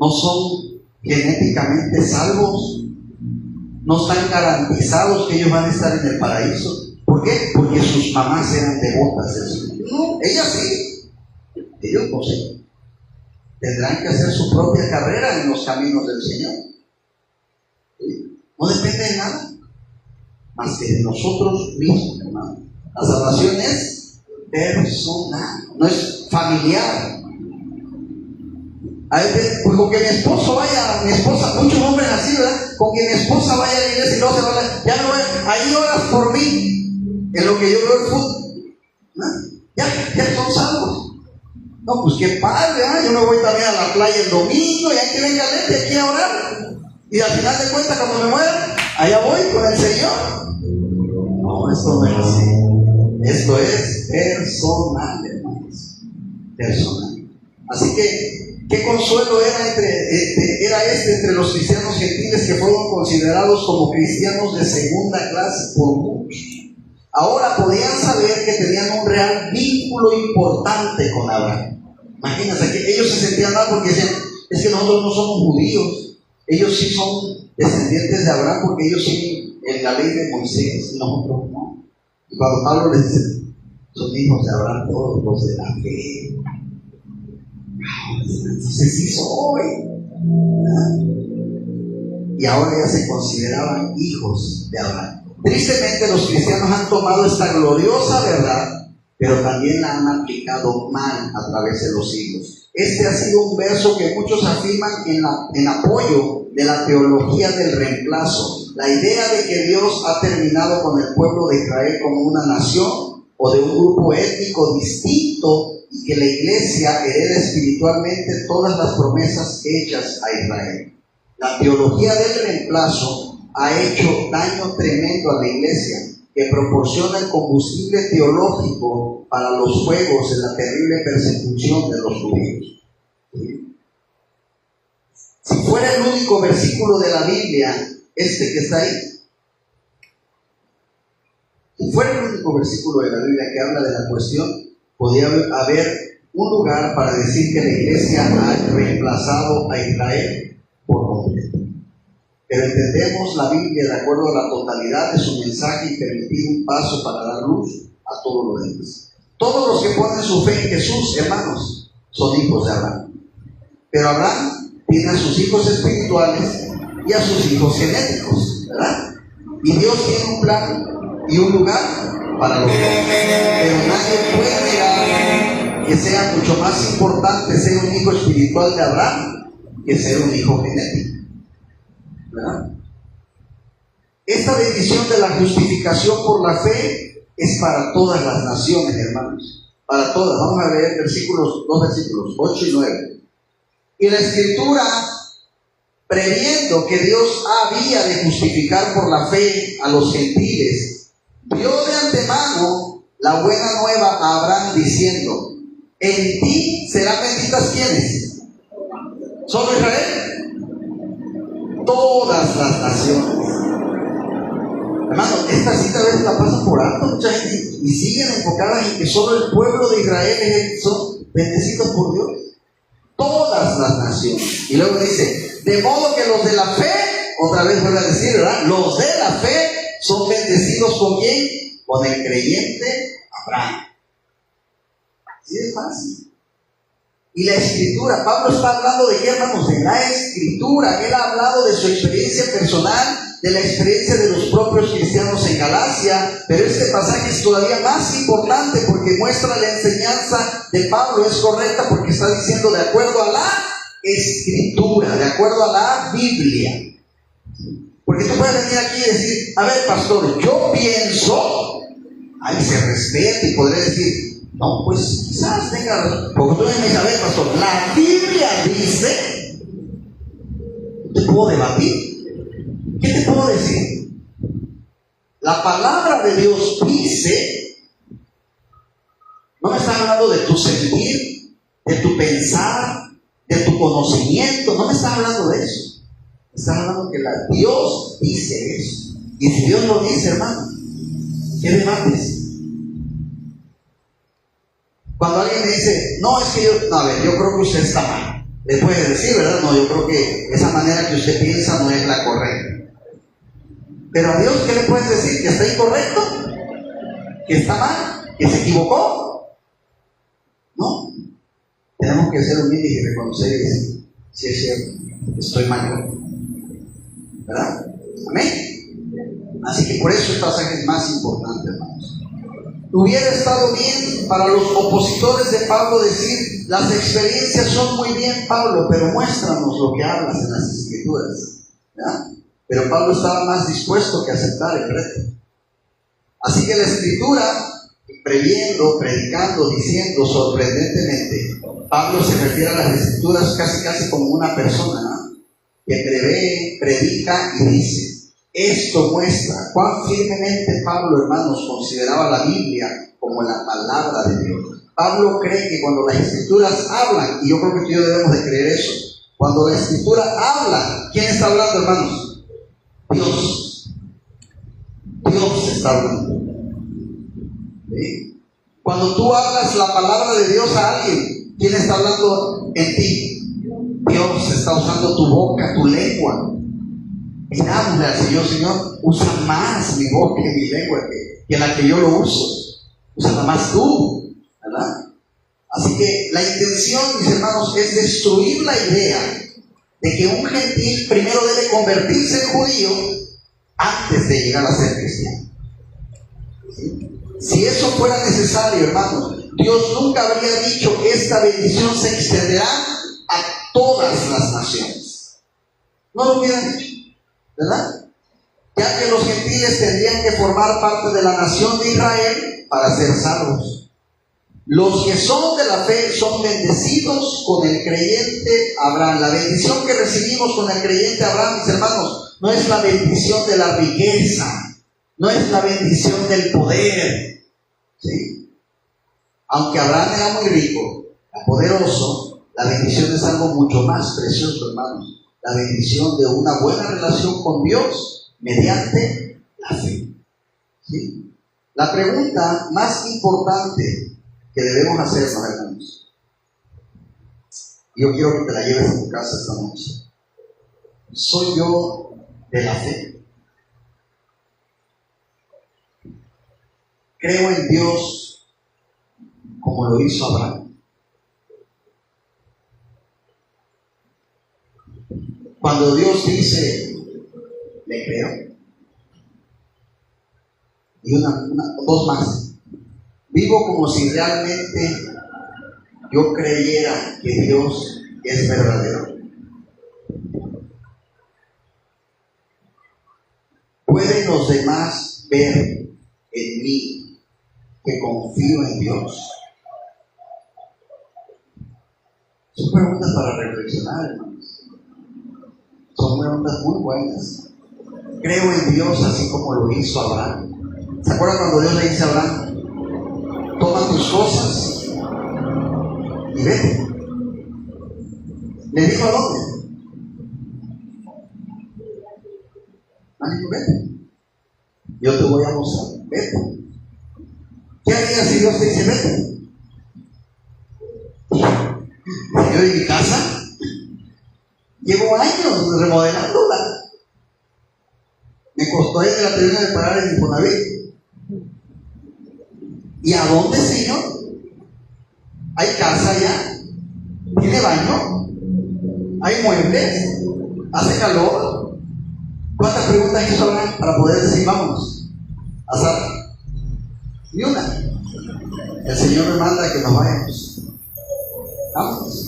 no son genéticamente salvos, no están garantizados que ellos van a estar en el paraíso. ¿Por qué? Porque sus mamás eran devotas del Señor. No, ellas sí, ellos no sé. Tendrán que hacer su propia carrera en los caminos del Señor. ¿Sí? No depende de nada más que de nosotros mismos, hermano. La salvación es personal, no es familiar. A veces, pues con que mi esposo vaya, mi esposa, muchos hombres así, ¿verdad? Con que mi esposa vaya a la iglesia y luego se va a ya me voy, ahí oras por mí, en lo que yo veo el fútbol. ¿No? Ya son salvos. No, pues qué padre, ¿eh? Yo me voy también a la playa el domingo y hay que venga Leti aquí a orar. Y al final de cuentas, cuando me muera, allá voy con el Señor. No, esto no es así. Esto es personal, hermanos. Personal. Así que, ¿qué consuelo era entre los cristianos gentiles que fueron considerados como cristianos de segunda clase por muchos? Ahora podían saber que tenían un real vínculo importante con Abraham. Imagínense que ellos se sentían mal porque decían, es que nosotros no somos judíos, ellos sí son descendientes de Abraham porque ellos siguen en la ley de Moisés y nosotros no. Y cuando Pablo les dice, son hijos de Abraham todos los de la fe. Entonces sí soy. Y ahora ya se consideraban hijos de Abraham. Tristemente los cristianos han tomado esta gloriosa verdad pero también la han aplicado mal a través de los siglos. Este ha sido un verso que muchos afirman en apoyo de la teología del reemplazo, la idea de que Dios ha terminado con el pueblo de Israel como una nación o de un grupo étnico distinto y que la iglesia hereda espiritualmente todas las promesas hechas a Israel. La teología del reemplazo ha hecho daño tremendo a la iglesia, que proporciona el combustible teológico para los fuegos de la terrible persecución de los judíos. Si fuera el único versículo de la Biblia, este que está ahí, si fuera el único versículo de la Biblia que habla de la cuestión, podría haber un lugar para decir que la iglesia ha reemplazado a Israel por completo. Pero entendemos la Biblia de acuerdo a la totalidad de su mensaje y permitir un paso para dar luz a todo lo demás. Todos los que ponen su fe en Jesús, hermanos, son hijos de Abraham. Pero Abraham tiene a sus hijos espirituales y a sus hijos genéticos, ¿verdad? Y Dios tiene un plan y un lugar para los dos. Pero nadie puede negar que sea mucho más importante ser un hijo espiritual de Abraham que ser un hijo genético, ¿verdad? Esta bendición de la justificación por la fe es para todas las naciones, hermanos. Para todas. Vamos a leer dos versículos, 8 y 9. Y la Escritura, previendo que Dios había de justificar por la fe a los gentiles, dio de antemano la buena nueva a Abraham diciendo: en ti serán benditas, ¿quiénes? ¿Solo Israel? Todas las naciones. Hermano, esta cita a veces la pasan por alto mucha gente y siguen enfocadas en que solo el pueblo de Israel son bendecidos por Dios. Todas las naciones. Y luego dice: de modo que los de la fe, otra vez vuelve a decir, ¿verdad? Los de la fe son bendecidos ¿con quién? Con el creyente Abraham. Así es fácil. Y la Escritura, Pablo está hablando de qué, hermanos, de la Escritura. Él ha hablado de su experiencia personal, de la experiencia de los propios cristianos en Galacia, pero este pasaje es todavía más importante porque muestra la enseñanza de Pablo, es correcta porque está diciendo de acuerdo a la Escritura, de acuerdo a la Biblia. Porque tú puedes venir aquí y decir: a ver, pastor, yo pienso, ahí se respeta y podré decir: no, pues quizás tenga razón. Porque tú me dices: a ver, pastor, la Biblia dice, te puedo debatir. ¿Qué te puedo decir? La palabra de Dios dice, no me está hablando de tu sentir, de tu pensar, de tu conocimiento, no me está hablando de eso. Me está hablando que Dios dice eso. Y si Dios lo dice, hermano, ¿qué debates? Cuando alguien me dice: no, es que yo creo que usted está mal, le puedes decir, ¿verdad? No, yo creo que esa manera que usted piensa no es la correcta. Pero a Dios, ¿qué le puedes decir? ¿Que está incorrecto? ¿Que está mal? ¿Que se equivocó? No. Tenemos que ser humildes y reconocer y decir: sí, es cierto, estoy mal, ¿verdad? Amén. Así que por eso el pasaje es más importante, hermanos. Hubiera estado bien para los opositores de Pablo decir: las experiencias son muy bien, Pablo, pero muéstranos lo que hablas en las Escrituras, ¿verdad? Pero Pablo estaba más dispuesto que aceptar el reto. Así que la Escritura, previendo, predicando, diciendo, sorprendentemente, Pablo se refiere a las Escrituras casi como una persona, ¿no? Que prevé, predica y dice. Esto muestra cuán firmemente Pablo, hermanos, consideraba la Biblia como la palabra de Dios. Pablo cree que cuando las Escrituras hablan, y yo creo que tú y yo debemos de creer eso, cuando la Escritura habla, ¿quién está hablando, hermanos? Dios. Dios está hablando. ¿Sí? Cuando tú hablas la palabra de Dios a alguien, ¿quién está hablando en ti? Dios está usando tu boca, tu lengua. Pidámosle al Señor: Señor, usa más mi boca y mi lengua que la que yo lo uso. Úsala más tú, ¿verdad? Así que la intención, mis hermanos, es destruir la idea de que un gentil primero debe convertirse en judío antes de llegar a ser cristiano. ¿Sí? Si eso fuera necesario, hermanos, Dios nunca habría dicho: esta bendición se extenderá a todas las naciones. No lo hubiera dicho, ¿verdad? Ya que los gentiles tendrían que formar parte de la nación de Israel para ser salvos. Los que son de la fe son bendecidos con el creyente Abraham. La bendición que recibimos con el creyente Abraham, mis hermanos, no es la bendición de la riqueza, no es la bendición del poder, ¿sí? Aunque Abraham era muy rico, era poderoso, la bendición es algo mucho más precioso, hermanos. La bendición de una buena relación con Dios mediante la fe, ¿sí? La pregunta más importante que debemos hacernos, hermanos, yo quiero que te la lleves a tu casa esta noche: ¿soy yo de la fe? ¿Creo en Dios como lo hizo Abraham? Cuando Dios dice, le creo. Y dos más: vivo como si realmente yo creyera que Dios es verdadero. ¿Pueden los demás ver en mí que confío en Dios? Son preguntas para reflexionar, hermanos. Son preguntas muy buenas. ¿Creo en Dios así como lo hizo Abraham? ¿Se acuerdan cuando Dios le dice a Abraham: toma tus cosas y vete? ¿Le dijo a dónde? Le dijo: vete, yo te voy a mostrar, vete. ¿Qué harías si Dios te dice vete? Yo en mi casa llevo años remodelándola. Me costó ahí que la terminé de pagar en Infonavit. ¿Y a dónde, Señor? ¿Hay casa ya? ¿Tiene baño? ¿Hay muebles? ¿Hace calor? ¿Cuántas preguntas hizo Abraham para poder decir vámonos a Sara? Ni una. El Señor me manda que nos vayamos. Vámonos.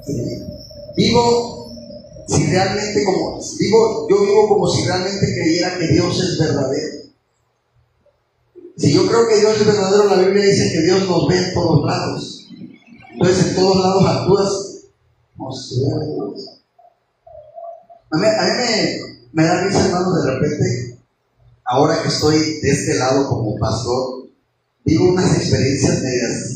Sí. Yo vivo como si realmente creyera que Dios es verdadero. Si yo creo que Dios es verdadero, la Biblia dice que Dios nos ve en todos lados. Entonces, en todos lados actúas como si estuviera Dios. A mí me da risa, hermanos, de repente, ahora que estoy de este lado como pastor, digo unas experiencias medias.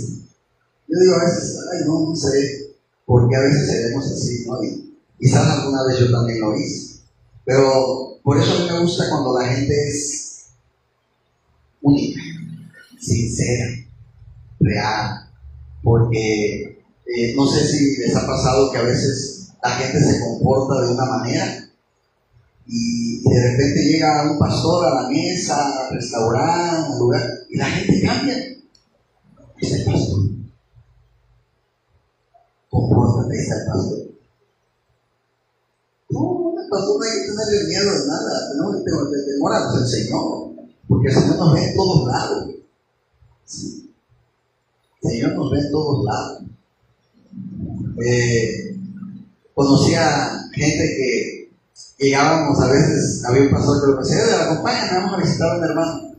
Yo digo a veces: ay, no sé por qué a veces seremos así, ¿no? Y quizás alguna vez yo también lo hice. Pero por eso a mí me gusta cuando la gente es única, sincera, real. Porque no sé si les ha pasado que a veces la gente se comporta de una manera y de repente llega un pastor a la mesa, al restaurante, al lugar, y la gente cambia. Este pastor, compórtate, está el pastor. No, el pastor no hay que tenerle miedo de nada, tenemos que tener temor al Señor, porque el Señor nos ve en todos lados. ¿Sí? El Señor nos ve en todos lados. Conocí a gente que llegábamos, a veces había un pastor que lo decía: acompáñame, vamos a visitar a un hermano.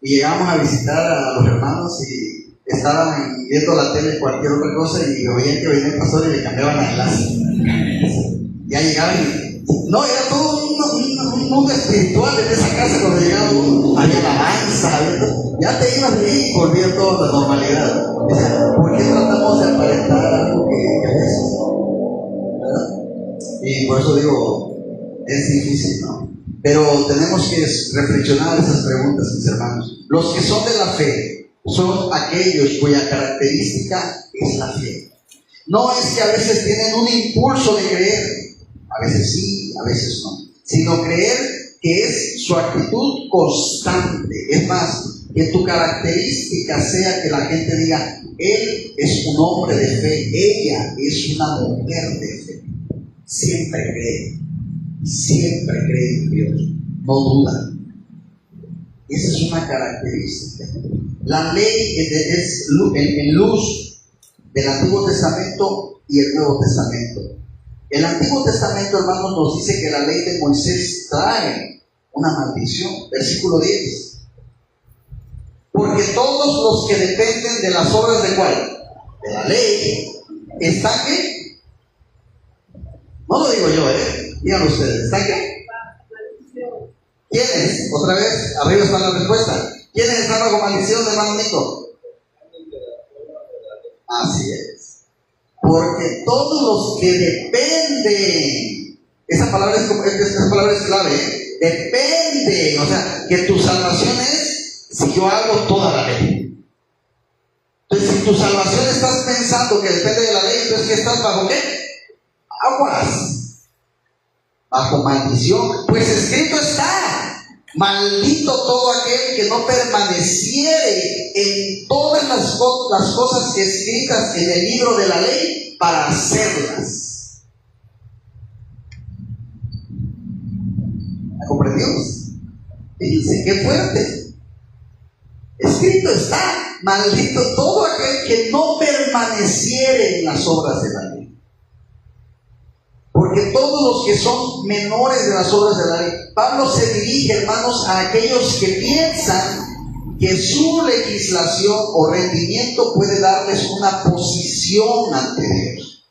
Y llegábamos a visitar a los hermanos y estaban viendo la tele, cualquier otra cosa, y oían que venía el pastor y le cambiaban la clase. Ya llegaban y no, era todo un mundo espiritual en esa casa. Cuando llegábamos había alabanza, ya te ibas de ahí y volvía toda la normalidad. O sea, ¿por qué tratamos de aparentar algo que a veces, ¿verdad? Y por eso digo, es difícil, ¿no? Pero tenemos que reflexionar esas preguntas, mis hermanos. Los que son de la fe son aquellos cuya característica es la fe. No es que a veces tienen un impulso de creer, a veces sí, a veces no, sino creer que es su actitud constante. Es más, que tu característica sea que la gente diga: él es un hombre de fe, ella es una mujer de fe. Siempre cree en Dios, no duda. Esa es una característica. La ley es en luz del Antiguo Testamento y el Nuevo Testamento. El Antiguo Testamento, hermanos, nos dice que la ley de Moisés trae una maldición. Versículo 10. Porque todos los que dependen de las obras de ¿cuál? De la ley, ¿están qué? No lo digo yo, díganlo ustedes, ¿están qué? ¿Quiénes? Otra vez, arriba está la respuesta. ¿Quiénes están bajo maldición, hermano Nico? Así es. Porque todos los que dependen, esa palabra es clave, dependen, o sea, que tu salvación es si yo hago toda la ley. Entonces, si tu salvación estás pensando que depende de la ley, entonces ¿qué estás bajo qué? Aguas. Bajo maldición. Pues escrito está: maldito todo aquel que no permaneciere en todas las cosas escritas en el libro de la ley para hacerlas. ¿La comprendimos? Y dice, qué fuerte. Escrito está: maldito todo aquel que no permaneciere en las obras de la ley. Porque todos los que son menores de las obras de la ley, Pablo se dirige, hermanos, a aquellos que piensan que su legislación o rendimiento puede darles una posición ante Dios.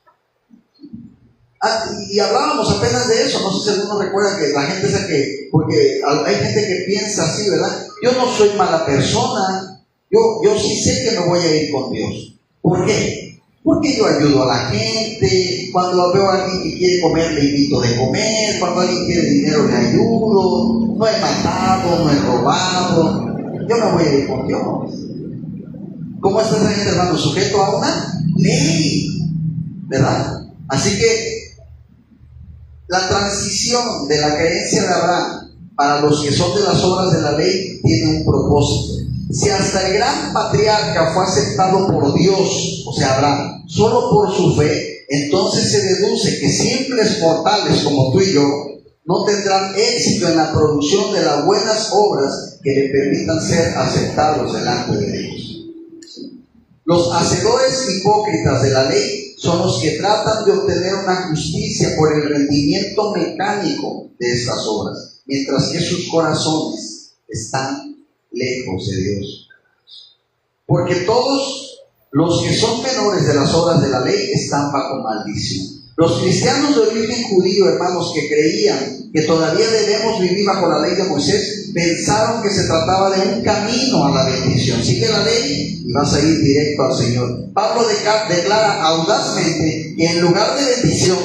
Y hablábamos apenas de eso, no sé si alguno recuerda que la gente dice que, porque hay gente que piensa así, ¿verdad? Yo no soy mala persona, yo sí sé que me voy a ir con Dios. ¿Por qué? Porque yo ayudo a la gente, cuando veo a alguien que quiere comer, le invito de comer, cuando alguien quiere dinero, le ayudo, no he matado, no he robado, yo me voy a ir con Dios. ¿Cómo está esa gente, hermano? Sujeto a una ley, ¿verdad? Así que la transición de la creencia de Abraham para los que son de las obras de la ley tiene un propósito. Si hasta el gran patriarca fue aceptado por Dios, o sea, Abraham, solo por su fe, entonces se deduce que simples mortales como tú y yo no tendrán éxito en la producción de las buenas obras que le permitan ser aceptados delante de Dios. Los hacedores hipócritas de la ley son los que tratan de obtener una justicia por el rendimiento mecánico de estas obras, mientras que sus corazones están lejos de Dios. Porque todos los que son menores de las obras de la ley están bajo maldición. Los cristianos de origen judío, hermanos, que creían que todavía debemos vivir bajo la ley de Moisés, pensaron que se trataba de un camino a la bendición. Sigue la ley y vas a ir directo al Señor. Pablo declara audazmente que en lugar de bendición,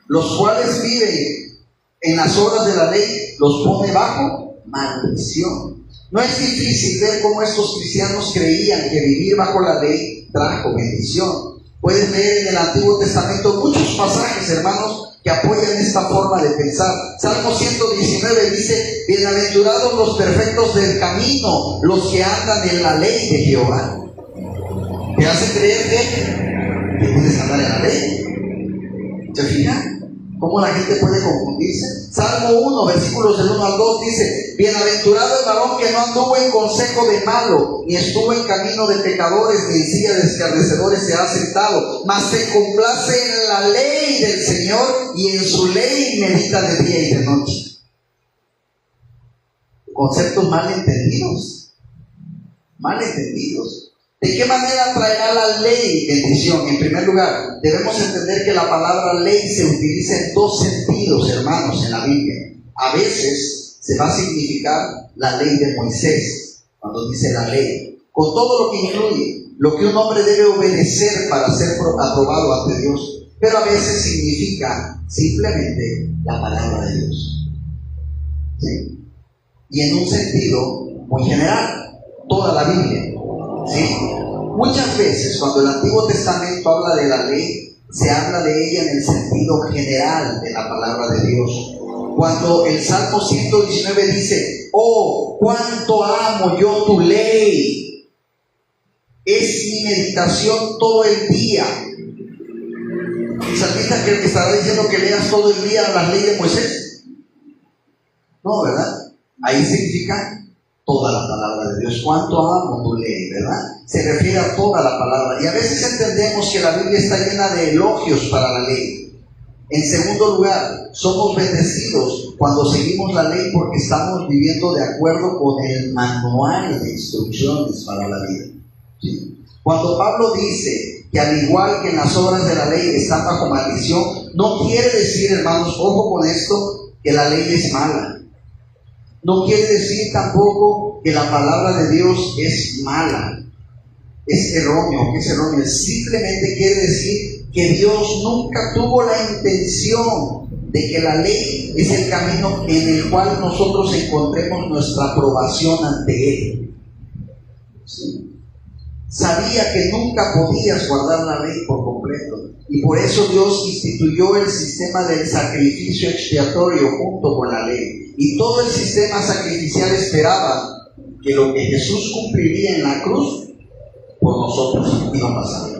los cuales viven en las obras de la ley, los pone bajo maldición. No es difícil ver cómo estos cristianos creían que vivir bajo la ley trajo bendición. Pueden leer en el Antiguo Testamento muchos pasajes, hermanos, que apoyan esta forma de pensar. Salmo 119 dice: bienaventurados los perfectos del camino, los que andan en la ley de Jehová. Te hace creer que puedes andar en la ley. ¿Se fijan? ¿Cómo la gente puede confundirse? Salmo 1, versículos del 1 al 2 dice: bienaventurado el varón que no anduvo en consejo de malo, ni estuvo en camino de pecadores, ni en silla de escarnecedores se ha sentado, mas se complace en la ley del Señor, y en su ley medita de día y de noche. Conceptos mal entendidos. ¿De qué manera traerá la ley bendición? En primer lugar, debemos entender que la palabra ley se utiliza en dos sentidos, hermanos, en la Biblia. A veces se va a significar la ley de Moisés, cuando dice la ley, con todo lo que incluye, lo que un hombre debe obedecer para ser aprobado ante Dios. Pero a veces significa simplemente la palabra de Dios. ¿Sí? Y en un sentido muy general, toda la Biblia. ¿Sí? Muchas veces cuando el Antiguo Testamento habla de la ley, se habla de ella en el sentido general de la palabra de Dios. Cuando el Salmo 119 dice: oh, cuánto amo yo tu ley, es mi meditación todo el día. ¿El salmista que estará diciendo que leas todo el día las leyes de Moisés? No, ¿verdad? Ahí significa toda la palabra de Dios. Cuánto amo tu ley, ¿verdad? Se refiere a toda la palabra. Y a veces entendemos que la Biblia está llena de elogios para la ley. En segundo lugar, somos bendecidos cuando seguimos la ley porque estamos viviendo de acuerdo con el manual de instrucciones para la vida. ¿Sí? Cuando Pablo dice que al igual que en las obras de la ley están bajo maldición, no quiere decir, hermanos, ojo con esto, que la ley es mala. No quiere decir tampoco que la palabra de Dios es mala, es erróneo, que es erróneo. Simplemente quiere decir que Dios nunca tuvo la intención de que la ley es el camino en el cual nosotros encontremos nuestra aprobación ante Él. ¿Sí? Sabía que nunca podías guardar la ley por completo, y por eso Dios instituyó el sistema del sacrificio expiatorio junto con la ley. Y todo el sistema sacrificial esperaba que lo que Jesús cumpliría en la cruz por nosotros iba a pasar.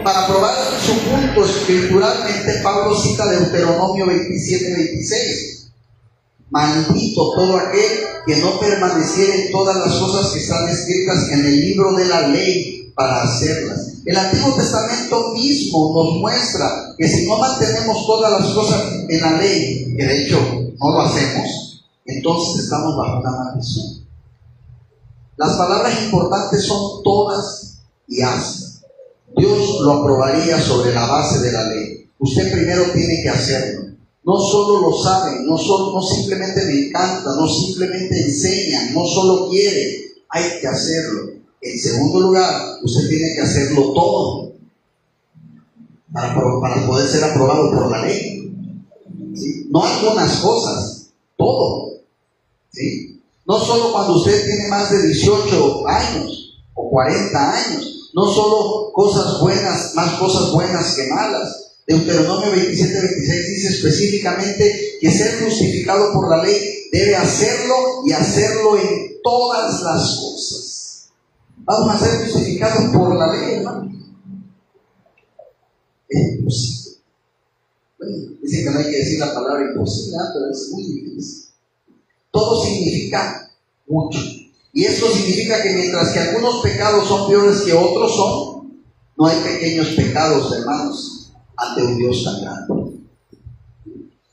Para probar su punto escrituralmente, Pablo cita Deuteronomio 27:26. Maldito todo aquel que no permaneciera en todas las cosas que están escritas en el libro de la ley para hacerlas. El Antiguo Testamento mismo nos muestra que si no mantenemos todas las cosas en la ley, que de hecho no lo hacemos, entonces estamos bajo una maldición. Las palabras importantes son todas y hasta. Dios lo aprobaría sobre la base de la ley. Usted primero tiene que hacerlo. No solo lo sabe, no simplemente me encanta, no simplemente enseña, no solo quiere, hay que hacerlo. En segundo lugar, usted tiene que hacerlo todo para poder ser aprobado por la ley. ¿Sí? No algunas cosas, todo. ¿Sí? No solo cuando usted tiene más de 18 años o 40 años, no solo cosas buenas, más cosas buenas que malas. Deuteronomio 27:26 dice específicamente que ser justificado por la ley debe hacerlo y hacerlo en todas las cosas. Vamos a ser justificados por la ley, hermano. Es imposible. Bueno, dicen que no hay que decir la palabra imposible, pero es muy difícil. Todo significa mucho. Y esto significa que mientras que algunos pecados son peores que otros no hay pequeños pecados, hermanos, ante un Dios tan grande.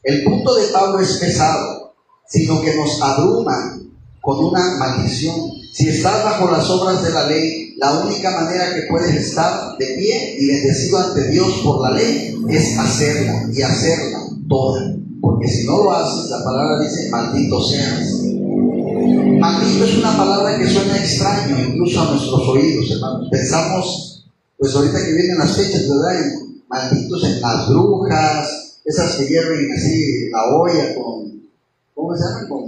El punto de Pablo es pesado, sino que nos abruma con una maldición. Si estás bajo las obras de la ley, la única manera que puedes estar de pie y bendecido ante Dios por la ley es hacerla y hacerla toda. Porque si no lo haces, la palabra dice, maldito seas. Maldito es una palabra que suena extraño incluso a nuestros oídos, hermanos. Pensamos, pues ahorita que vienen las fechas, ¿verdad? Malditos en las brujas, esas que hierven así la olla con, ¿cómo se llama? Con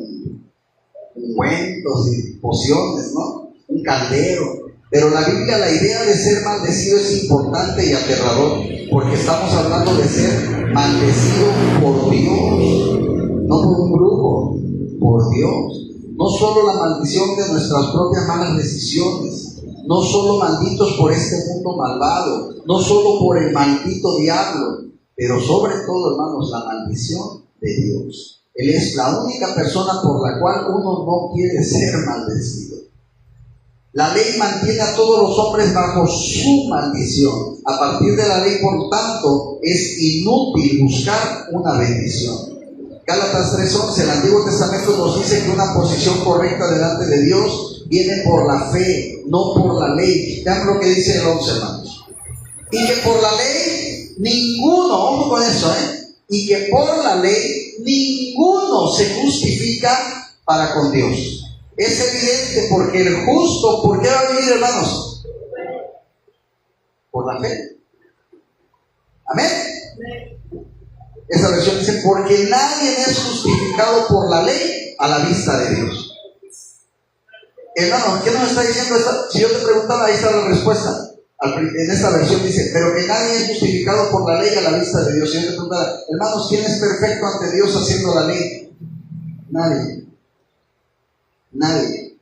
ungüentos y pociones, ¿no? Un caldero. Pero la Biblia, la idea de ser maldecido es importante y aterrador, porque estamos hablando de ser maldecido por Dios, no por un grupo, por Dios. No solo la maldición de nuestras propias malas decisiones, no solo malditos por este mundo malvado, no solo por el maldito diablo, pero sobre todo, hermanos, la maldición de Dios. Él es la única persona por la cual uno no quiere ser maldecido. La ley mantiene a todos los hombres bajo su maldición. A partir de la ley, por tanto, es inútil buscar una bendición. Gálatas 3:11, el Antiguo Testamento nos dice que una posición correcta delante de Dios viene por la fe, no por la ley. Vean lo que dice el 11, hermanos. Y que por la ley ninguno, ojo con eso, y que por la ley ninguno se justifica para con Dios. Es evidente porque el justo, ¿por qué va a vivir, hermanos? Por la fe. Amén. Esa versión dice, porque nadie es justificado por la ley a la vista de Dios. Hermano, ¿qué nos está diciendo esta? Si yo te preguntaba, ahí está la respuesta. En esta versión dice, pero que nadie es justificado por la ley a la vista de Dios. Si yo te preguntaba, hermanos, ¿quién es perfecto ante Dios haciendo la ley? Nadie. Nadie.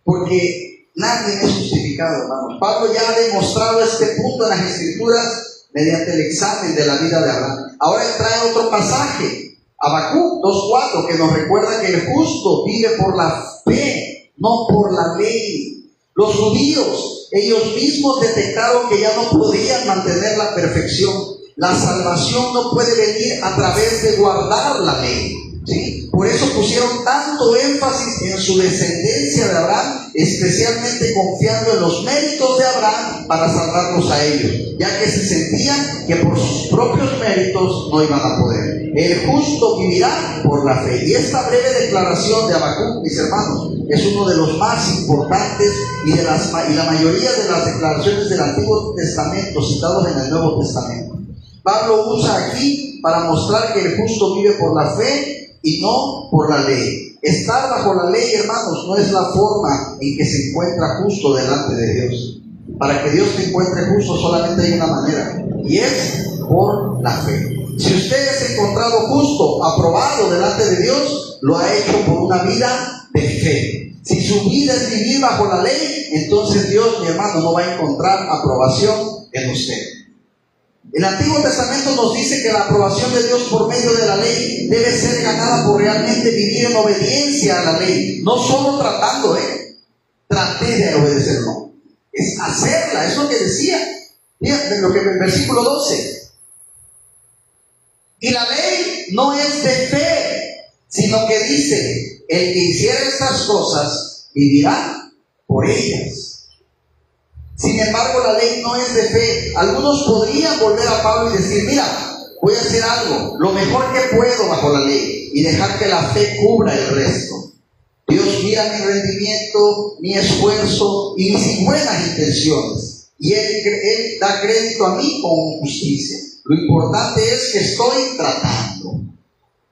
Porque nadie es justificado, hermanos. Pablo ya ha demostrado este punto en las Escrituras mediante el examen de la vida de Abraham. Ahora él trae otro pasaje, Habacuc 2:4, que nos recuerda que el justo vive por la fe no por la ley. Los judíos, ellos mismos detectaron que ya no podían mantener la perfección. La salvación no puede venir a través de guardar la ley, ¿sí? Por eso pusieron tanto énfasis en su descendencia de Abraham, especialmente confiando en los méritos de Abraham para salvarlos a ellos, ya que se sentían que por sus propios méritos no iban a poder. El justo vivirá por la fe. Y esta breve declaración de Habacuc, mis hermanos, es uno de los más importantes y la mayoría de las declaraciones del Antiguo Testamento citados en el Nuevo Testamento. Pablo usa aquí para mostrar que el justo vive por la fe y no por la ley. Estar bajo la ley, hermanos, no es la forma en que se encuentra justo delante de Dios. Para que Dios te encuentre justo solamente hay una manera, y es por la fe. Si usted es encontrado justo, aprobado delante de Dios, lo ha hecho por una vida de fe. Si su vida es vivir bajo la ley, entonces Dios, mi hermano, no va a encontrar aprobación en usted. El Antiguo Testamento nos dice que la aprobación de Dios por medio de la ley debe ser ganada por realmente vivir en obediencia a la ley. No solo tratando, traté de obedecer, no. Es hacerla, es lo que decía. Mira, lo que en el versículo 12. Y la ley no es de fe, sino que dice, el que hiciera estas cosas vivirá por ellas. Sin embargo, la ley no es de fe. Algunos podrían volver a Pablo y decir, mira, voy a hacer algo, lo mejor que puedo bajo la ley, y dejar que la fe cubra el resto. Dios mira mi rendimiento, mi esfuerzo y mis buenas intenciones, y Él da crédito a mí con justicia. Lo importante es que estoy tratando.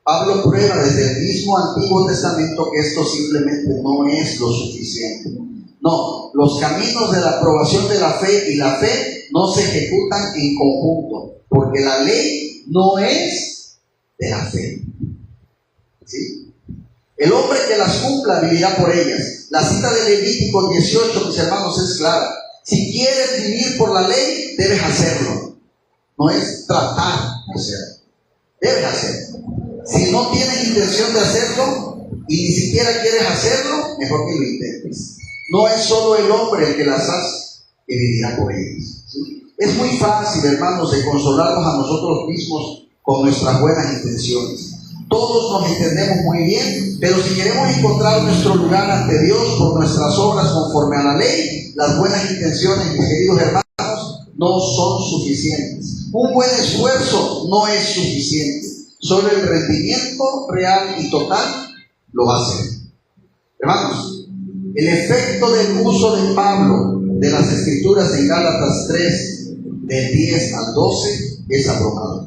Pablo prueba desde el mismo Antiguo Testamento que esto simplemente no es lo suficiente. No, los caminos de la aprobación de la fe y la fe no se ejecutan en conjunto, porque la ley no es de la fe, ¿sí? El hombre que las cumpla vivirá por ellas. La cita de Levítico 18, mis hermanos, es clara. Si quieres vivir por la ley, debes hacerlo. No es tratar de hacerlo, debes hacerlo. Si no tienes intención de hacerlo y ni siquiera quieres hacerlo, mejor que lo intentes. No es solo el hombre el que las hace, que vivirá por ellas, ¿sí? Es muy fácil, hermanos, de consolarnos a nosotros mismos con nuestras buenas intenciones. Todos nos entendemos muy bien, pero si queremos encontrar nuestro lugar ante Dios por nuestras obras conforme a la ley, las buenas intenciones, mis queridos hermanos, no son suficientes. Un buen esfuerzo no es suficiente. Solo el rendimiento real y total lo va a hacer. Hermanos, el efecto del uso de Pablo de las Escrituras en Gálatas 3, del 10 al 12, es abrumador.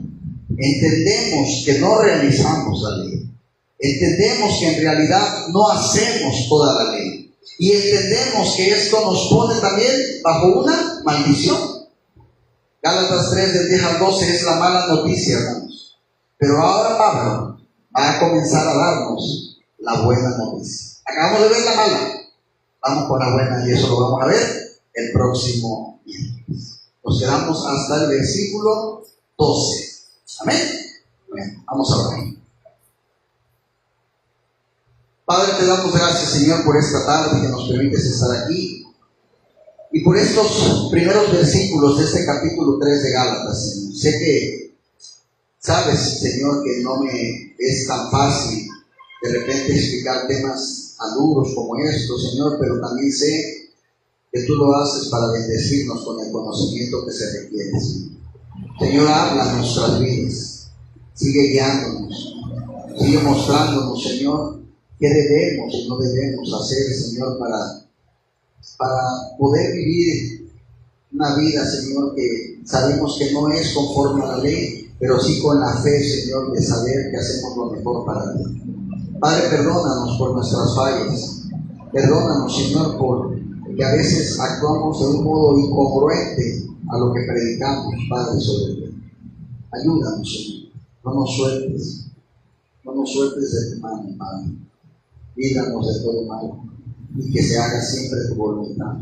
Entendemos que no realizamos la ley. Entendemos que en realidad no hacemos toda la ley. Y entendemos que esto nos pone también bajo una maldición. Gálatas 3, del 10 al 12 es la mala noticia, hermanos. Pero ahora Pablo va a comenzar a darnos la buena noticia. Acabamos de ver la mala. Vamos con la buena y eso lo vamos a ver el próximo miércoles. Nos quedamos hasta el versículo 12. Amén. Bueno, vamos a orar. Padre, te damos gracias, Señor, por esta tarde que nos permites estar aquí y por estos primeros versículos de este capítulo 3 de Gálatas, Señor. Sé que sabes, Señor, que no me es tan fácil de repente explicar temas tan duros como estos, Señor, pero también sé que tú lo haces para bendecirnos con el conocimiento que se requiere, Señor. Señor, habla en nuestras vidas, sigue guiándonos, sigue mostrándonos, Señor, qué debemos y no debemos hacer, Señor, para poder vivir una vida, Señor, que sabemos que no es conforme a la ley, pero sí con la fe, Señor, de saber que hacemos lo mejor para ti. Padre, perdónanos por nuestras fallas, perdónanos, Señor, por que a veces actuamos de un modo incongruente a lo que predicamos, Padre, sobre ti. Ayúdanos, Señor, no nos sueltes de tu mano, Padre. Líbranos de todo mal y que se haga siempre tu voluntad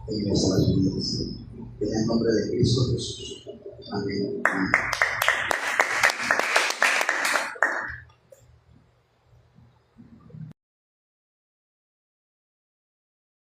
en nuestras vidas. En el nombre de Cristo Jesús. Amén. Amén.